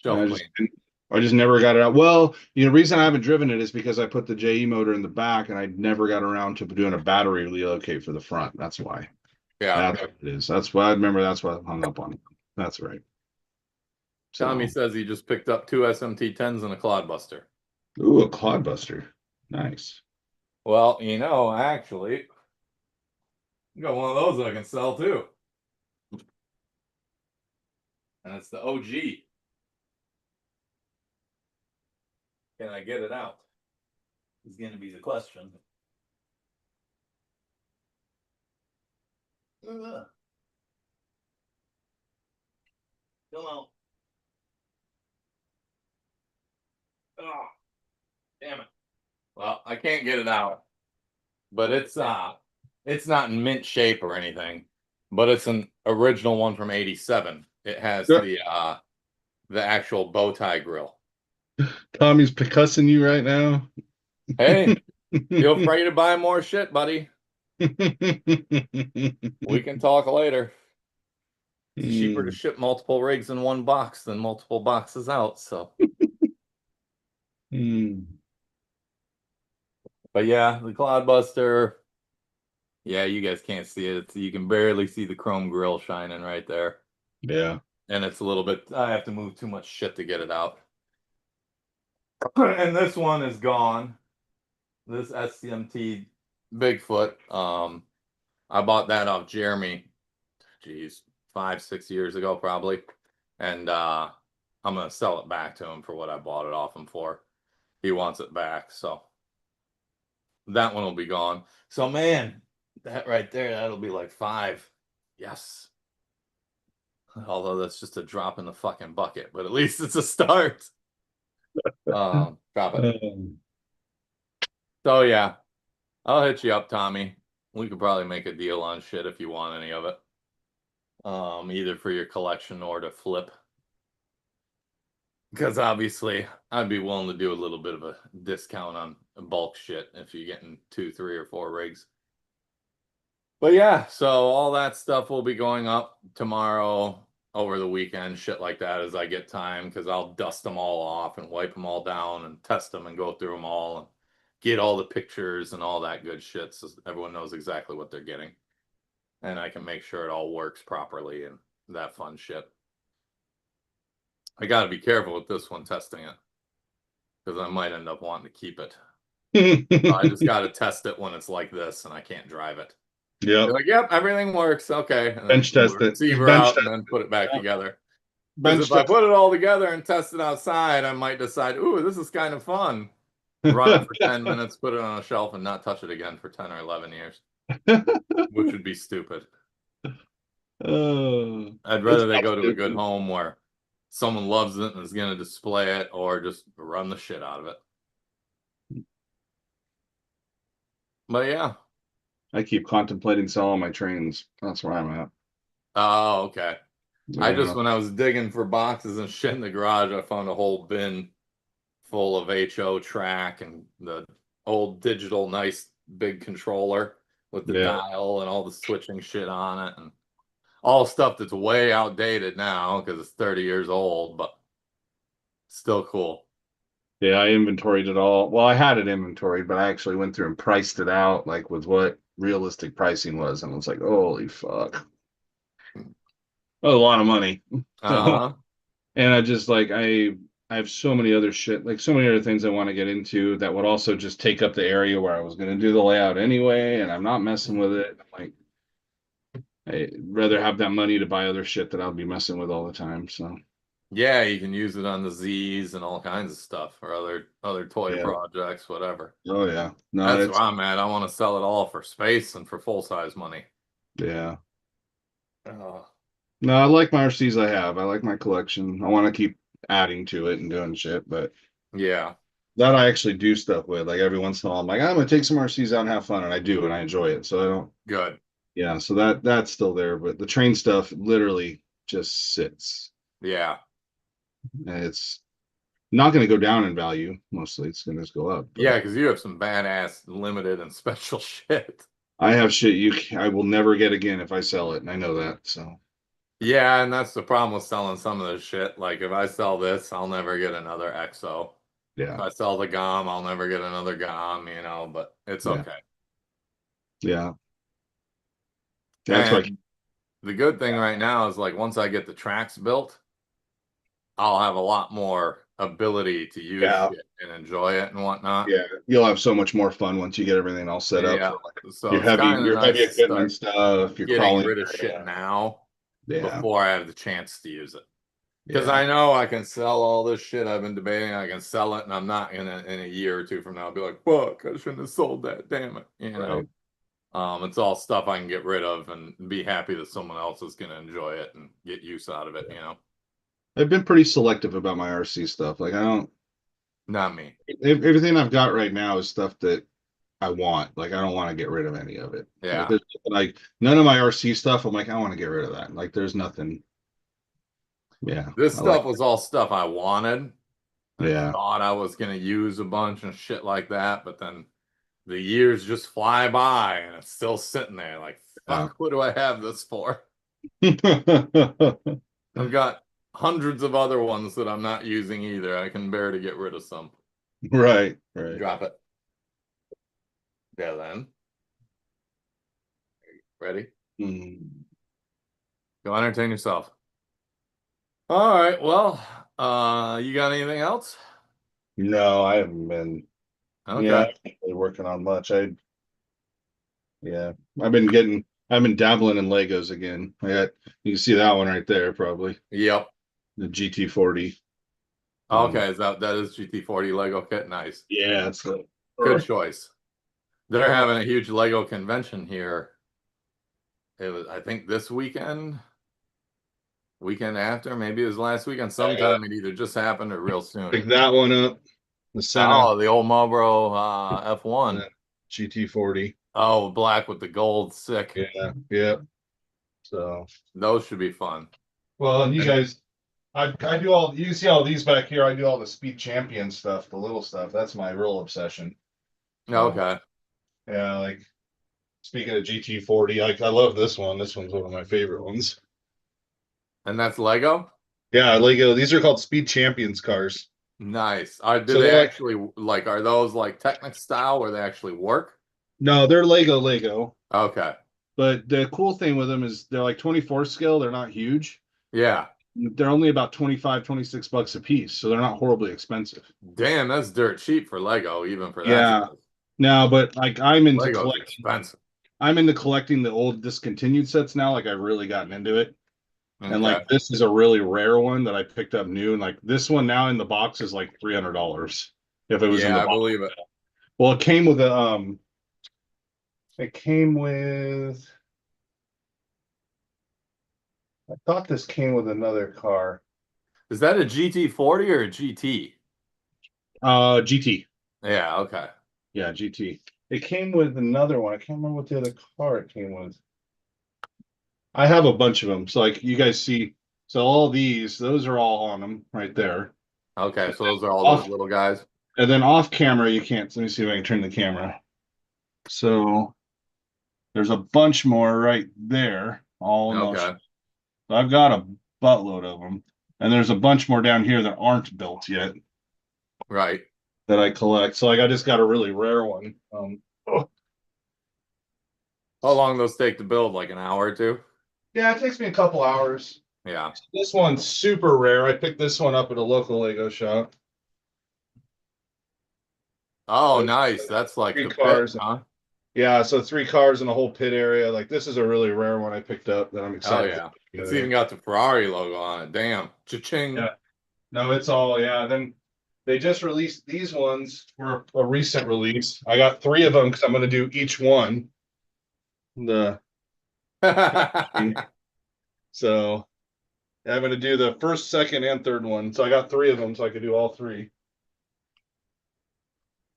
And Shelf clean. I just never got it out. Well, the reason I haven't driven it is because I put the JE motor in the back, and I never got around to doing a battery relocate for the front. That's why. Yeah. That's what it is. That's why I remember. That's why I hung up on it. That's right. Tommy So, says he just picked up 2 SMT-10s and a clodbuster. ooh, a clodbuster. Nice. Well, actually, I got one of those I can sell too. And it's the OG. Can I get it out? Is going to be the question. Ugh. Come on. Oh, damn it. Well, I can't get it out, but it's not in mint shape or anything, but it's an original one from 87. It has Yeah. the actual bow tie grill. Tommy's cussing you right now. Hey, feel free to buy more shit, buddy. We can talk later. It's cheaper to Hmm. ship multiple rigs in one box than multiple boxes out, so. Hmm. But yeah, the Cloudbuster, yeah, you guys can't see it. You can barely see the chrome grill shining right there. Yeah. And it's a little bit, I have to move too much shit to get it out. And this one is gone. This SCMT Bigfoot. I bought that off Jeremy, geez, 5, 6 years ago probably. And I'm gonna sell it back to him for what I bought it off him for. He wants it back, so that one will be gone. So man, that right there, that'll be like 5. Yes. Although that's just a drop in the fucking bucket, but at least it's a start. Drop it. Um, So yeah, I'll hit you up, Tommy. We could probably make a deal on shit if you want any of it. Either for your collection or to flip. Because obviously, I'd be willing to do a little bit of a discount on bulk shit if you're getting 2, 3, or 4 rigs. But yeah, so all that stuff will be going up tomorrow, over the weekend, shit like that as I get time, because I'll dust them all off and wipe them all down and test them and go through them all and get all the pictures and all that good shit so everyone knows exactly what they're getting. And I can make sure it all works properly and that fun shit. I got to be careful with this one testing it because I might end up wanting to keep it. I just got to test it when it's like this and I can't drive it. You're yep. like, yep, everything works. Okay. And then Bench pull the test it. Just receiver bench out and test then it. put it back Yep. together. Because Bench if I test put it all together and test it outside, I might decide, ooh, this is kind of fun. Run it for 10 it. minutes, put it on a shelf, and not touch it again for 10 or 11 years, which would be stupid. I'd It's rather they tough go to a to good do. home where someone loves it and is going to display it or just run the shit out of it. But yeah. I keep contemplating selling my trains. That's where I'm at. Oh, okay. Yeah. When I was digging for boxes and shit in the garage, I found a whole bin full of HO track and the old digital nice big controller with the Yeah. dial and all the switching shit on it and all stuff that's way outdated now because it's 30 years old, but still cool. Yeah, I inventoried it all. Well, I had it inventoried, but I actually went through and priced it out, like with what realistic pricing was, and I was like, holy fuck. A lot of money. So, Uh-huh. and I just like I have so many other shit, like so many other things I want to get into that would also just take up the area where I was gonna do the layout anyway, and I'm not messing with it. Like I'd rather have that money to buy other shit that I'll be messing with all the time. So Yeah, you can use it on the Z's and all kinds of stuff or other toy yeah. projects, whatever. Oh yeah. No, That's where it's I'm at. I want to sell it all for space and for full size money. yeah. Uh, No, I like my RCs I have. I like my collection. I want to keep adding to it and doing shit, but yeah. that I actually do stuff with. Like every once in a while, I'm like, I'm gonna take some RCs out and have fun, and I do, and I enjoy it. So I don't. Good. Yeah, so that's still there, but the train stuff literally just sits. Yeah. And it's not going to go down in value. Mostly, it's going to just go up. But Yeah, because you have some badass limited and special shit. I have shit I will never get again if I sell it, and I know that. So Yeah, and that's the problem with selling some of this shit. Like if I sell this, I'll never get another EXO. If yeah, I sell the GOM, I'll never get another GOM, but it's yeah, okay. yeah. That's why. And the good thing right now is like once I get the tracks built, I'll have a lot more ability to use Yeah, shit and enjoy it and whatnot. yeah. You'll have so much more fun once you get everything all set up Yeah. for like So it's kind of your heavy nice to equipment start stuff, your getting crawling rid of shit area. now Yeah, before I have the chance to use it. Because yeah, I know I can sell all this shit I've been debating. I can sell it, and I'm not in a year or two from now. I'll be like, fuck, I shouldn't have sold that. Damn it. right. It's all stuff I can get rid of and be happy that someone else is going to enjoy it and get use out of it. I've been pretty selective about my RC stuff. Like I don't. Not me. Everything I've got right now is stuff that I want. Like I don't want to get rid of any of it. Like Yeah. there's like none of my RC stuff. I'm like I want to get rid of that. Like there's nothing. Yeah, This I like. stuff was all stuff I wanted and Yeah, thought I was going to use a bunch and shit like that. But then the years just fly by and it's still sitting there like, yeah. fuck, what do I have this for? I've got hundreds of other ones that I'm not using either. I can bear to get rid of some. Right, right. Drop it. Yeah, then. Ready? Mm. Go entertain yourself. All right. Well, you got anything else? No, I haven't been. Yeah, Okay. I've been really working on much. Yeah, I've been getting. I've been dabbling in Legos again. You can see that one right there, probably Yep. the GT40. Okay. That is GT40 Lego kit? Nice. Yeah, it's the. Good choice. They're having a huge Lego convention here. It was, I think, this weekend after, maybe it was last weekend. I Sometime it either just happened or real soon. pick that one up. The Senna Oh, the old Marlboro and F1. the GT40. Oh, black with the gold, sick. Yeah, yeah. So, Those should be fun. well, and you And guys, I do all. You see all these back here. I do all the Speed Champion stuff, the little stuff. That's my real obsession. So, okay, yeah, like speaking of GT40, I love this one. This one's one of my favorite ones. and that's Lego. Yeah, Lego. These are called Speed Champions cars. Nice. Do So they they're like, actually like? Are those like Technic style where they actually work? no, they're Lego. Okay. But the cool thing with them is they're like 24 scale. They're not huge. Yeah. They're only about 25, $26 a piece. So they're not horribly expensive. Damn, that's dirt cheap for Lego, even for that Yeah. size. No, but like Lego's expensive. I'm into collecting the old discontinued sets now. Like I've really gotten into it. And Okay. like this is a really rare one that I picked up new. And like this one now in the box is like $300 if it was in Yeah, the I box. believe it. Well, it came with I thought this came with another car. Is that a GT40 or a GT? GT. Yeah. Okay. Yeah, GT. It came with another one. I can't remember what the other car it came with. I have a bunch of them. So like you guys see, so all these, those are all on them right there. Okay. So those are all those Off little guys. and then off camera, you can't. Let me see if I can turn the camera. So there's a bunch more right there. All in those. Okay. So I've got a buttload of them, and there's a bunch more down here that aren't built yet Right. that I collect. So like I just got a really rare one. Oh, How long those take to build? Like an hour or two? yeah, it takes me a couple hours. Yeah. This one's super rare. I picked this one up at a local Lego shop. Oh, So nice. That's like three the pit, cars. huh? Yeah, so three cars in a whole pit area. Like this is a really rare one I picked up that I'm Oh excited to yeah. put It's together. even got the Ferrari logo on it. Damn. Cha-ching. Yeah. No, it's all yeah. Then they just released these ones for a recent release. I got three of them because I'm going to do each one. The so I'm going to do the first, second, and third one. So I got three of them, so I could do all three.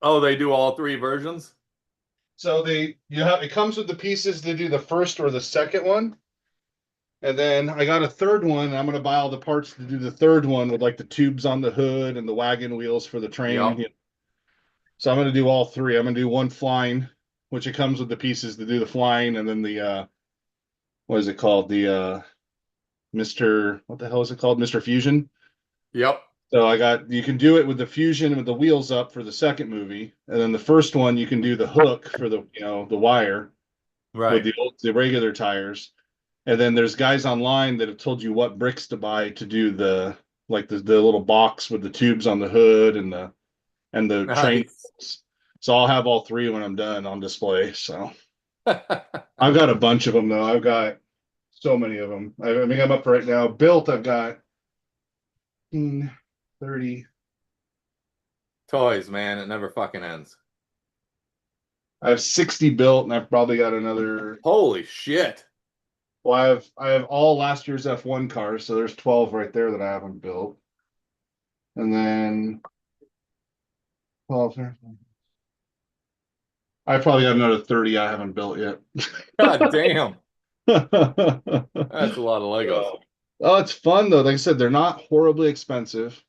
Oh, they do all three versions? So it comes with the pieces to do the first or the second one. And then I got a third one. And I'm gonna buy all the parts to do the third one with like the tubes on the hood and the wagon wheels for the train. Yep. So I'm gonna do all three. I'm gonna do one flying, which it comes with the pieces to do the flying, and then the what is it called? The Mr. What the hell is it called? Mr. Fusion. Yep. So you can do it with the Fusion with the wheels up for the second movie, and then the first one you can do the hook for the wire with Right. the regular tires. And then there's guys online that have told you what bricks to buy to do the little box with the tubes on the hood and the train. Nice. So I'll have all three when I'm done on display. So I've got a bunch of them though. I've got so many of them. I mean, I'm up right now. Built, I've got 30. Toys, man, it never fucking ends. I have 60 built, and I've probably got another. Holy shit. Well, I have all last year's F1 cars, so there's 12 right there that I haven't built. And then 12. I probably got another 30 I haven't built yet. God damn. That's That's a lot of Legos. Oh, it's fun though. Like I said, they're not horribly expensive.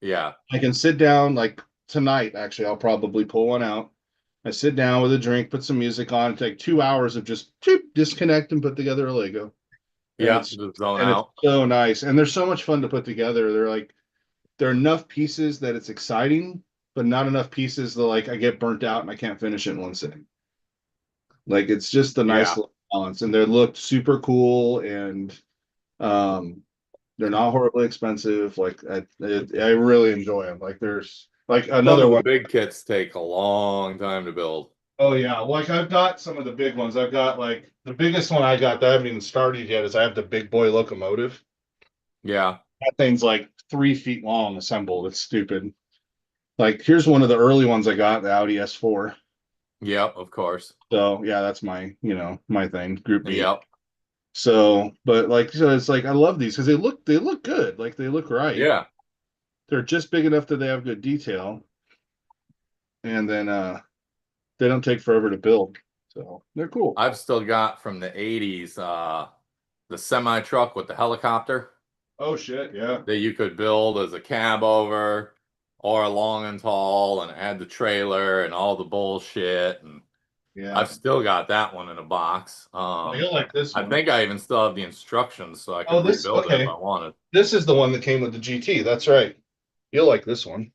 Yeah. I can sit down like tonight, actually, I'll probably pull one out. I sit down with a drink, put some music on, take 2 hours of just disconnect and put together a Lego. And Yeah. it's Just zone and it's out. so nice. And they're so much fun to put together. They're enough pieces that it's exciting, but not enough pieces that like I get burnt out and I can't finish it in one sitting. Like it's just a nice Yeah. little balance. And they look super cool and um they're not horribly expensive. Like I really enjoy them. Like there's like Some another of the one. big kits take a long time to build. Oh yeah, like I've got some of the big ones. I've got like the biggest one I got that I haven't even started yet is I have the big boy locomotive. Yeah. That thing's like 3 feet long assembled. It's stupid. Like here's one of the early ones I got, the Audi S4. Yep, of course. So yeah, that's my thing, Group B. Yep. So, but like so it's like I love these because they look good. Like they look right. Yeah. They're just big enough that they have good detail. And then they don't take forever to build. So they're cool. I've still got from the 80s the semi truck with the helicopter Oh shit, yeah. that you could build as a cab over or a long and tall and add the trailer and all the bullshit. And Yeah. I've still got that one in a box. Oh, you'll like this I one. think I even still have the instructions so I Oh, could rebuild it if I wanted. This is the one that came with the GT. That's right. You'll like this one.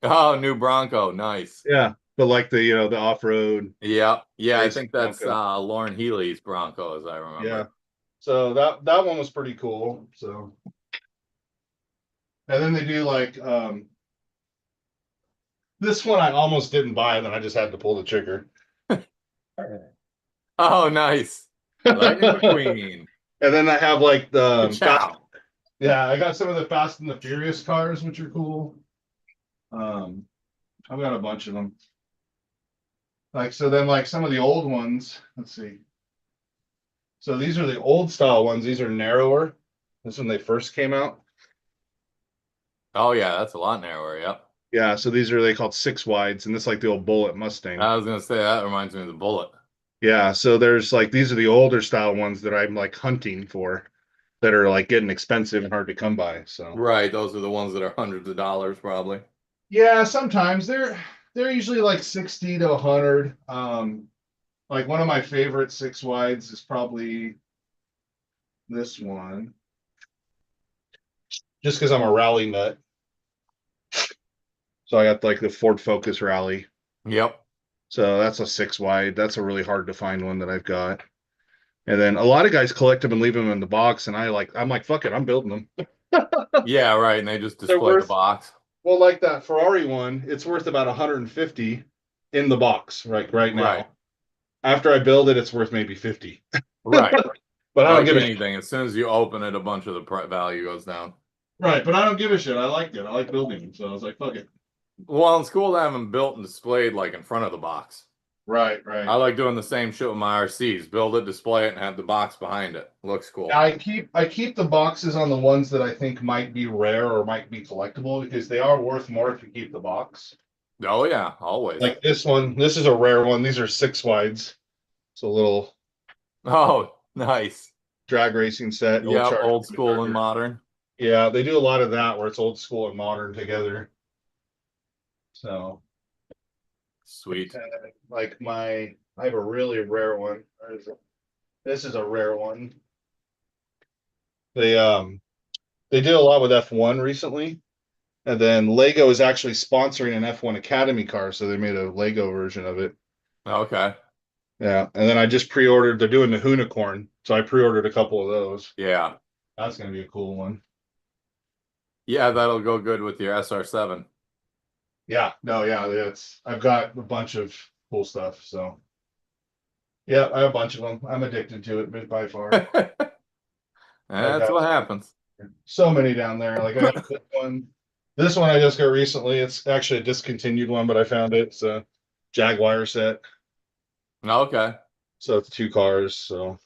Oh, new Bronco. Nice. Yeah. But like the off-road Yeah. Yeah, I racing think that's Bronco. Lauren Healy's Bronco, as I Yeah. remember. So that one was pretty cool. So and then they do like this one I almost didn't buy, and then I just had to pull the trigger. Oh, nice. Lightning McQueen. And then I have like the fast, Ciao. yeah, I got some of the Fast and the Furious cars, which are cool. I've got a bunch of them. Like so, then like some of the old ones. Let's see. So these are the old style ones. These are narrower. This when they first came out. Oh, yeah, that's a lot narrower. Yep. Yeah, so these are they called 6 wides, and this like the old Bullet Mustang. I was gonna say that reminds me of the Bullet. Yeah, so there's like these are the older style ones that I'm like hunting for that are like getting expensive and hard to come by. So Right, those are the ones that are hundreds of dollars probably. yeah, sometimes they're usually like 60 to 100. Like one of my favorite 6 wides is probably this one, just because I'm a rally nut. So I got like the Ford Focus Rally. Yep. So that's a 6 wide. That's a really hard to find one that I've got. And then a lot of guys collect them and leave them in the box, and I'm like, fuck it, I'm building them. Yeah, right. And they just They're display the worth box. Well, like that Ferrari one, it's worth about 150 in the box, right now. Right. After I build it, it's worth maybe 50. Right. But I don't Like give a shit. anything, as soon as you open it, a bunch of the value goes down. Right, but I don't give a shit. I liked it. I like building them, so I was like, fuck it. Well, it's cool to have them built and displayed like in front of the box. Right. I like doing the same shit with my RCs. Build it, display it, and have the box behind it. Looks cool. I keep the boxes on the ones that I think might be rare or might be collectible because they are worth more if you keep the box. Oh yeah, always. Like this one, this is a rare one. These are 6 wides. It's a little Oh, nice. drag racing set, old Yep, Charger. old school and modern. Yeah, they do a lot of that where it's old school and modern together. So, Sweet. like I have a really rare one. This is a rare one. They they did a lot with F1 recently, and then Lego is actually sponsoring an F1 Academy car, so they made a Lego version of it. Okay. Yeah, and then I just pre-ordered. They're doing the Unicorn, so I pre-ordered a couple of those. Yeah. That's gonna be a cool one. Yeah, that'll go good with your SR7. Yeah, no, yeah, it's I've got a bunch of cool stuff. So yeah, I have a bunch of them. I'm addicted to it by far. I've That's got what happens. so many down there. Like I got this one. This one I just got recently. It's actually a discontinued one, but I found it. It's a Jaguar set. Okay. So it's 2 cars. So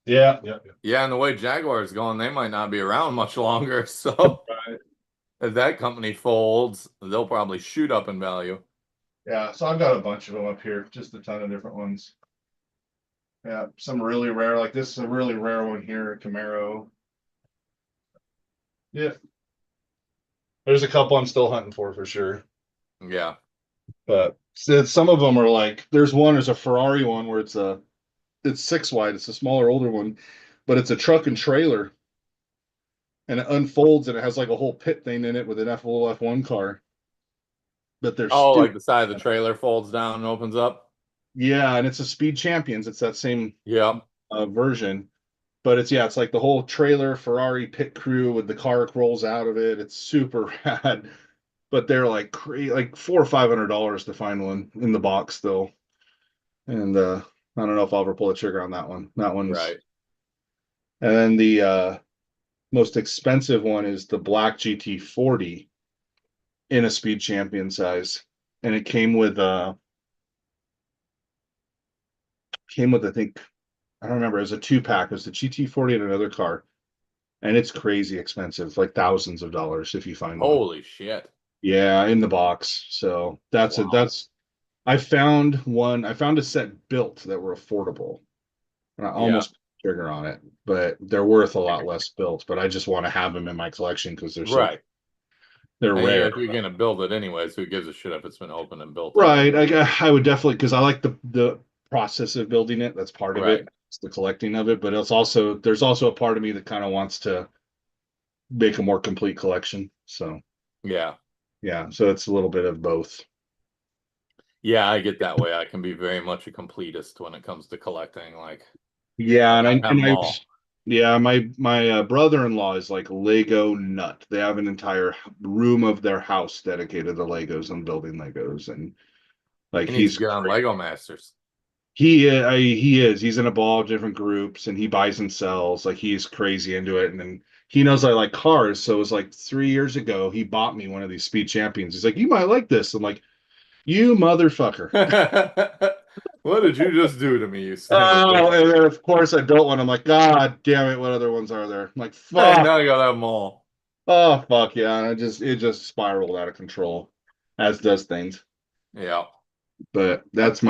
yeah, yeah, yeah. Yeah, and the way Jaguar is going, they might not be around much longer. So Right. if that company folds, they'll probably shoot up in value. Yeah, so I've got a bunch of them up here, just a ton of different ones. Yeah, some really rare, like this is a really rare one here, Camaro. Yeah, there's a couple I'm still hunting for sure. Yeah. But some of them are like, there's a Ferrari one where it's 6 wide, it's a smaller, older one, but it's a truck and trailer, and it unfolds and it has like a whole pit thing in it with an F1 car. But they're Oh, like stupid. the side of the trailer folds down and opens up. Yeah, and it's a Speed Champions. It's that same Yep. version. But it's like the whole trailer Ferrari pit crew with the car rolls out of it. It's super rad. But they're like like $400 or $500 to find one in the box still. And I don't know if I'll ever pull the trigger on that one. That one's Right. and then the most expensive one is the black GT40 in a Speed Champion size. And it came with I think I don't remember, it was a 2 pack. It was the GT40 and another car. And it's crazy expensive, like thousands of dollars if you find one. Holy shit. Yeah, in the box. So Wow. I found a set built that were affordable. And I Yeah. almost put the trigger on it, but they're worth a lot less built. But I just want to have them in my collection because Right. they're And rare. if you're gonna build it anyways, who gives a shit if it's been opened and built up? Right. I would definitely because I like the process of building it. That's part of Right. it. It's the collecting of it, but there's also a part of me that kind of wants to make a more complete collection. So Yeah. yeah, so it's a little bit of both. Yeah, I get that way. I can be very much a completist when it comes to collecting. Like, Yeah, I and gotta have them all. yeah, my brother-in-law is like Lego nut. They have an entire room of their house dedicated to Legos and building Legos, and like He needs to get on Lego Masters. he's in a ball of different groups, and he buys and sells. Like he's crazy into it, and then he knows I like cars, so it was like 3 years ago he bought me one of these Speed Champions. He's like, "You might like this." I'm like, "You motherfucker." What did you just do to me, you son of a Oh, bitch? and then of course I built one. I'm like, God damn it, what other ones are there? I'm like, And fuck. now you gotta have them all. Oh fuck yeah. And it just spiraled out of control, as does things. Yeah. But But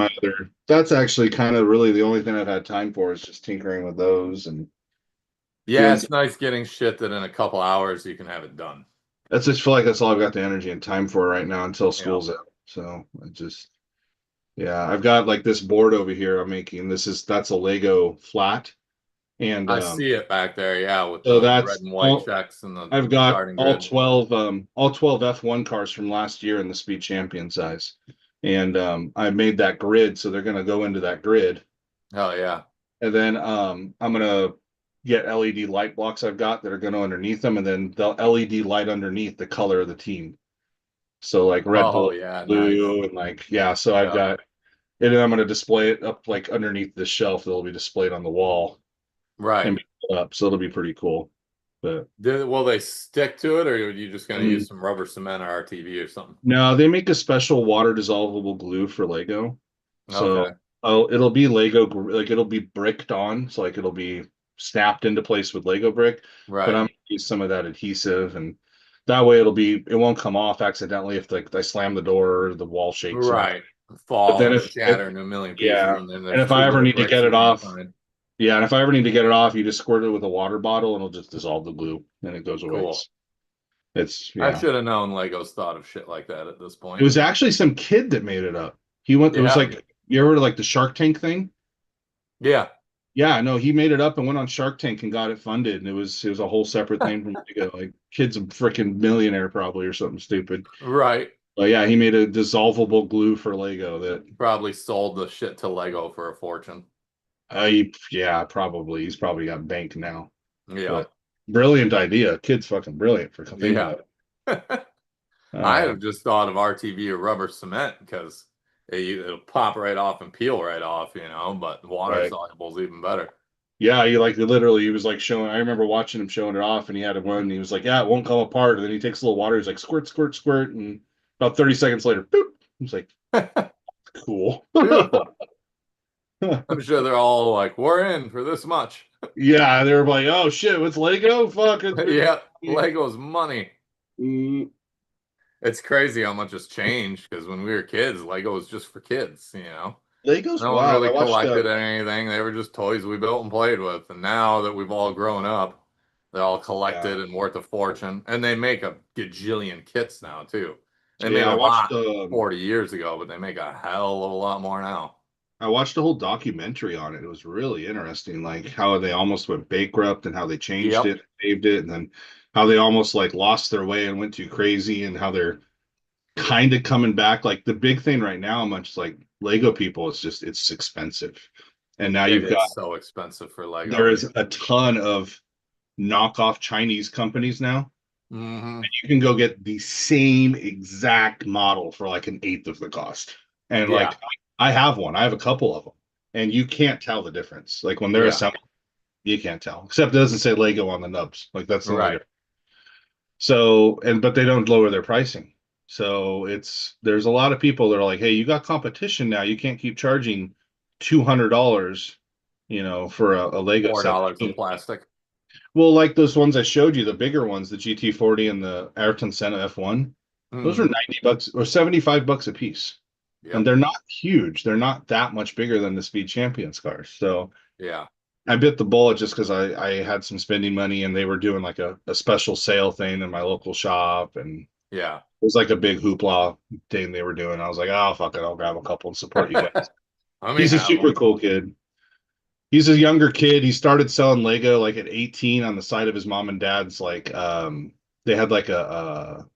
that's actually kind of really the only thing I've had time for is just tinkering with those and yeah, doing it's nice getting shit that in a couple hours you can have it done. that's just feel like that's all I've got the energy and time for right now until Yeah. school's out. So I just yeah, I've got like this board over here I'm making. That's a Lego flat. And I see it back there, yeah, with so the red that's and white all checks and the I've got starting grid. all 12 F1 cars from last year in the Speed Champion size. And I made that grid, so they're gonna go into that grid. Hell yeah. And then I'm gonna get LED light blocks I've got that are gonna underneath them, and then the LED light underneath the color of the team. So like Red Oh Bull, yeah, nice. blue, and like yeah, so I've Yeah. got and then I'm gonna display it up like underneath the shelf that'll be displayed on the wall and Right. be put up. So it'll be pretty cool. But Will they stick to it, or are you just gonna mm, use some rubber cement or RTV or something? no, they make a special water dissolvable glue for Lego. So Okay. it'll be Lego, like it'll be bricked on. So like it'll be snapped into place with Lego brick, but Right. I'm gonna use some of that adhesive and That way it won't come off accidentally if like I slam the door or the wall shakes or whatever. Right. But Fall then and if shatter into a million pieces, yeah, and then and there's if two I ever little need to bricks get it on the off, inside. yeah, and if I ever need to get it off, you just squirt it with a water bottle and it'll just dissolve the glue and it goes away. Cool. It's I yeah. should have known Legos thought of shit like that at this It point. was actually some kid that made it up. He went. It was Yeah. like you ever heard of like the Shark Tank thing? Yeah. Yeah, no, he made it up and went on Shark Tank and got it funded, and it was a whole separate thing from Lego. Like kid's a freaking millionaire probably or something stupid. Right. But yeah, he made a dissolvable glue for Lego that Probably sold the shit to Lego for a fortune. yeah, probably he's probably got bank now. Yeah. But brilliant idea. Kid's fucking brilliant for thinking Yeah. of it. I Uh, have just thought of RTV or rubber cement because it'll pop right off and peel right off, but water right. soluble is even better. Yeah, he like literally he was like showing. I remember watching him showing it off, and he had one. And he was like, "Yeah, it won't come apart." And then he takes a little water. He's like, "Squirt, squirt, squirt," and about 30 seconds later, boop. He's like, "Cool." Beautiful. I'm sure they're all like, we're in for this much. Yeah, they were like, "Oh shit, what's Lego? Fuck, it's freaking." Yeah, Lego's money. Mm, It's crazy how much has changed because when we were kids, Lego was just for kids. Lego's No one wild. I really watched. collected anything. They were just toys we built and played with. And now that we've all grown up, they're all Yeah, collected and worth a fortune. And they make a gajillion kits now, too. They made yeah. a lot 40 years ago, but they make a hell of a lot more now. I watched a whole documentary on it. It was really interesting, like how they almost went bankrupt and how they changed Yep. it, saved it, and then how they almost like lost their way and went too crazy, and how they're kind of coming back. Like the big thing right now, much like Lego people, it's expensive. And now It you've got is so expensive for there Lego. is a ton of knockoff Chinese companies now. Hmm. You can go get the same exact model for like an eighth of the cost. And Yeah. like I have one, I have a couple of them, and you can't tell the difference. Like when they're Yeah. assembled, you can't tell. Except it doesn't say Lego on the nubs. Like that's the only Right. difference. So, but they don't lower their pricing. So there's a lot of people that are like, hey, you got competition now. You can't keep charging $200, for a Lego set. $4 of plastic. Well, like those ones I showed you, the bigger ones, the GT40 and the Ayrton Senna F1, those are Hmm. $90 or $75 a piece. And Yep. they're not huge. They're not that much bigger than the Speed Champions cars. So Yeah. I bit the bullet just because I had some spending money and they were doing like a special sale thing in my local shop. And it Yeah. was like a big hoopla thing they were doing. I was like, oh, fuck it. I'll grab a couple and support you guys. Let me He's a have super them. cool kid. He's a younger kid. He started selling Lego like at 18 on the side of his mom and dad's like they had like a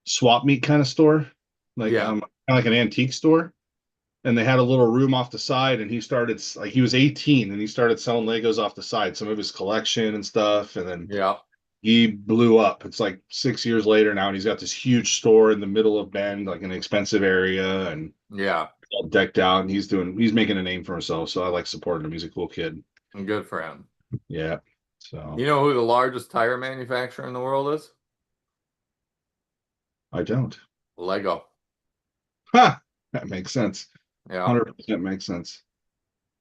swap meet kind of store, like Yeah. kind of like an antique store. And they had a little room off the side, and he started like he was 18 and he started selling Legos off the side, some of his collection and stuff. And then Yeah. he blew up. It's like 6 years later now, and he's got this huge store in the middle of Bend, like an expensive area, and Yeah. all decked out. And he's making a name for himself. So I like supporting him. He's a cool kid. Good for him. Yeah. So You know who the largest tire manufacturer in the world is? I don't. Lego. Ha! That makes sense. Yeah. 100% makes sense.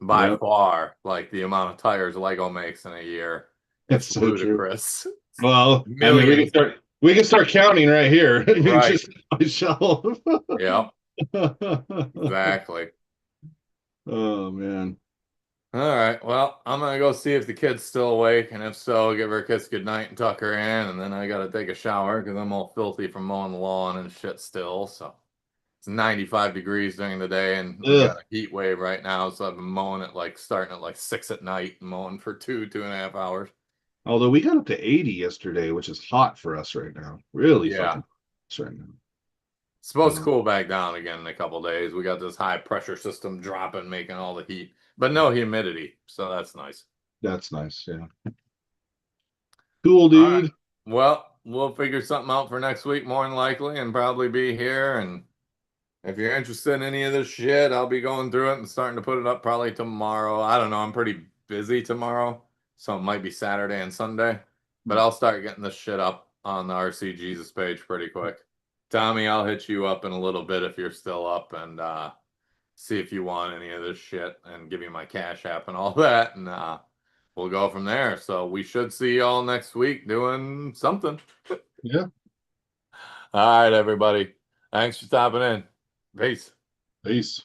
By Yep. far, like the amount of tires Lego makes in a year, That's it's so true. ludicrous. Well, I mean, we can Millions. start counting right here. You can Right. just shelf. Yep. Exactly. Oh man. All right. Well, I'm gonna go see if the kid's still awake, and if so, give her a kiss goodnight and tuck her in, and then I gotta take a shower because I'm all filthy from mowing the lawn and shit still. So it's 95 degrees during the day, and we got Ugh. a heat wave right now. So I've been mowing it like starting at like 6 at night, and mowing for 2.5 hours. Although we got up to 80 yesterday, which is hot for us right now. Really Yeah. fucking hot right now. It's supposed to So cool back down again in a couple days. We got this high pressure system dropping, making all the heat, but no humidity. So that's nice. that's nice. Yeah. Cool, All right. dude. Well, we'll figure something out for next week, more than likely, and probably be here. And if you're interested in any of this shit, I'll be going through it and starting to put it up probably tomorrow. I don't know. I'm pretty busy tomorrow, so it might be Saturday and Sunday, but I'll start getting this shit up on the RCJesus page pretty quick. Tommy, I'll hit you up in a little bit if you're still up and see if you want any of this shit and give you my cash app and all that. And we'll go from there. So we should see y'all next week doing something. Yeah. All right, everybody. Thanks for stopping in. Peace. Peace.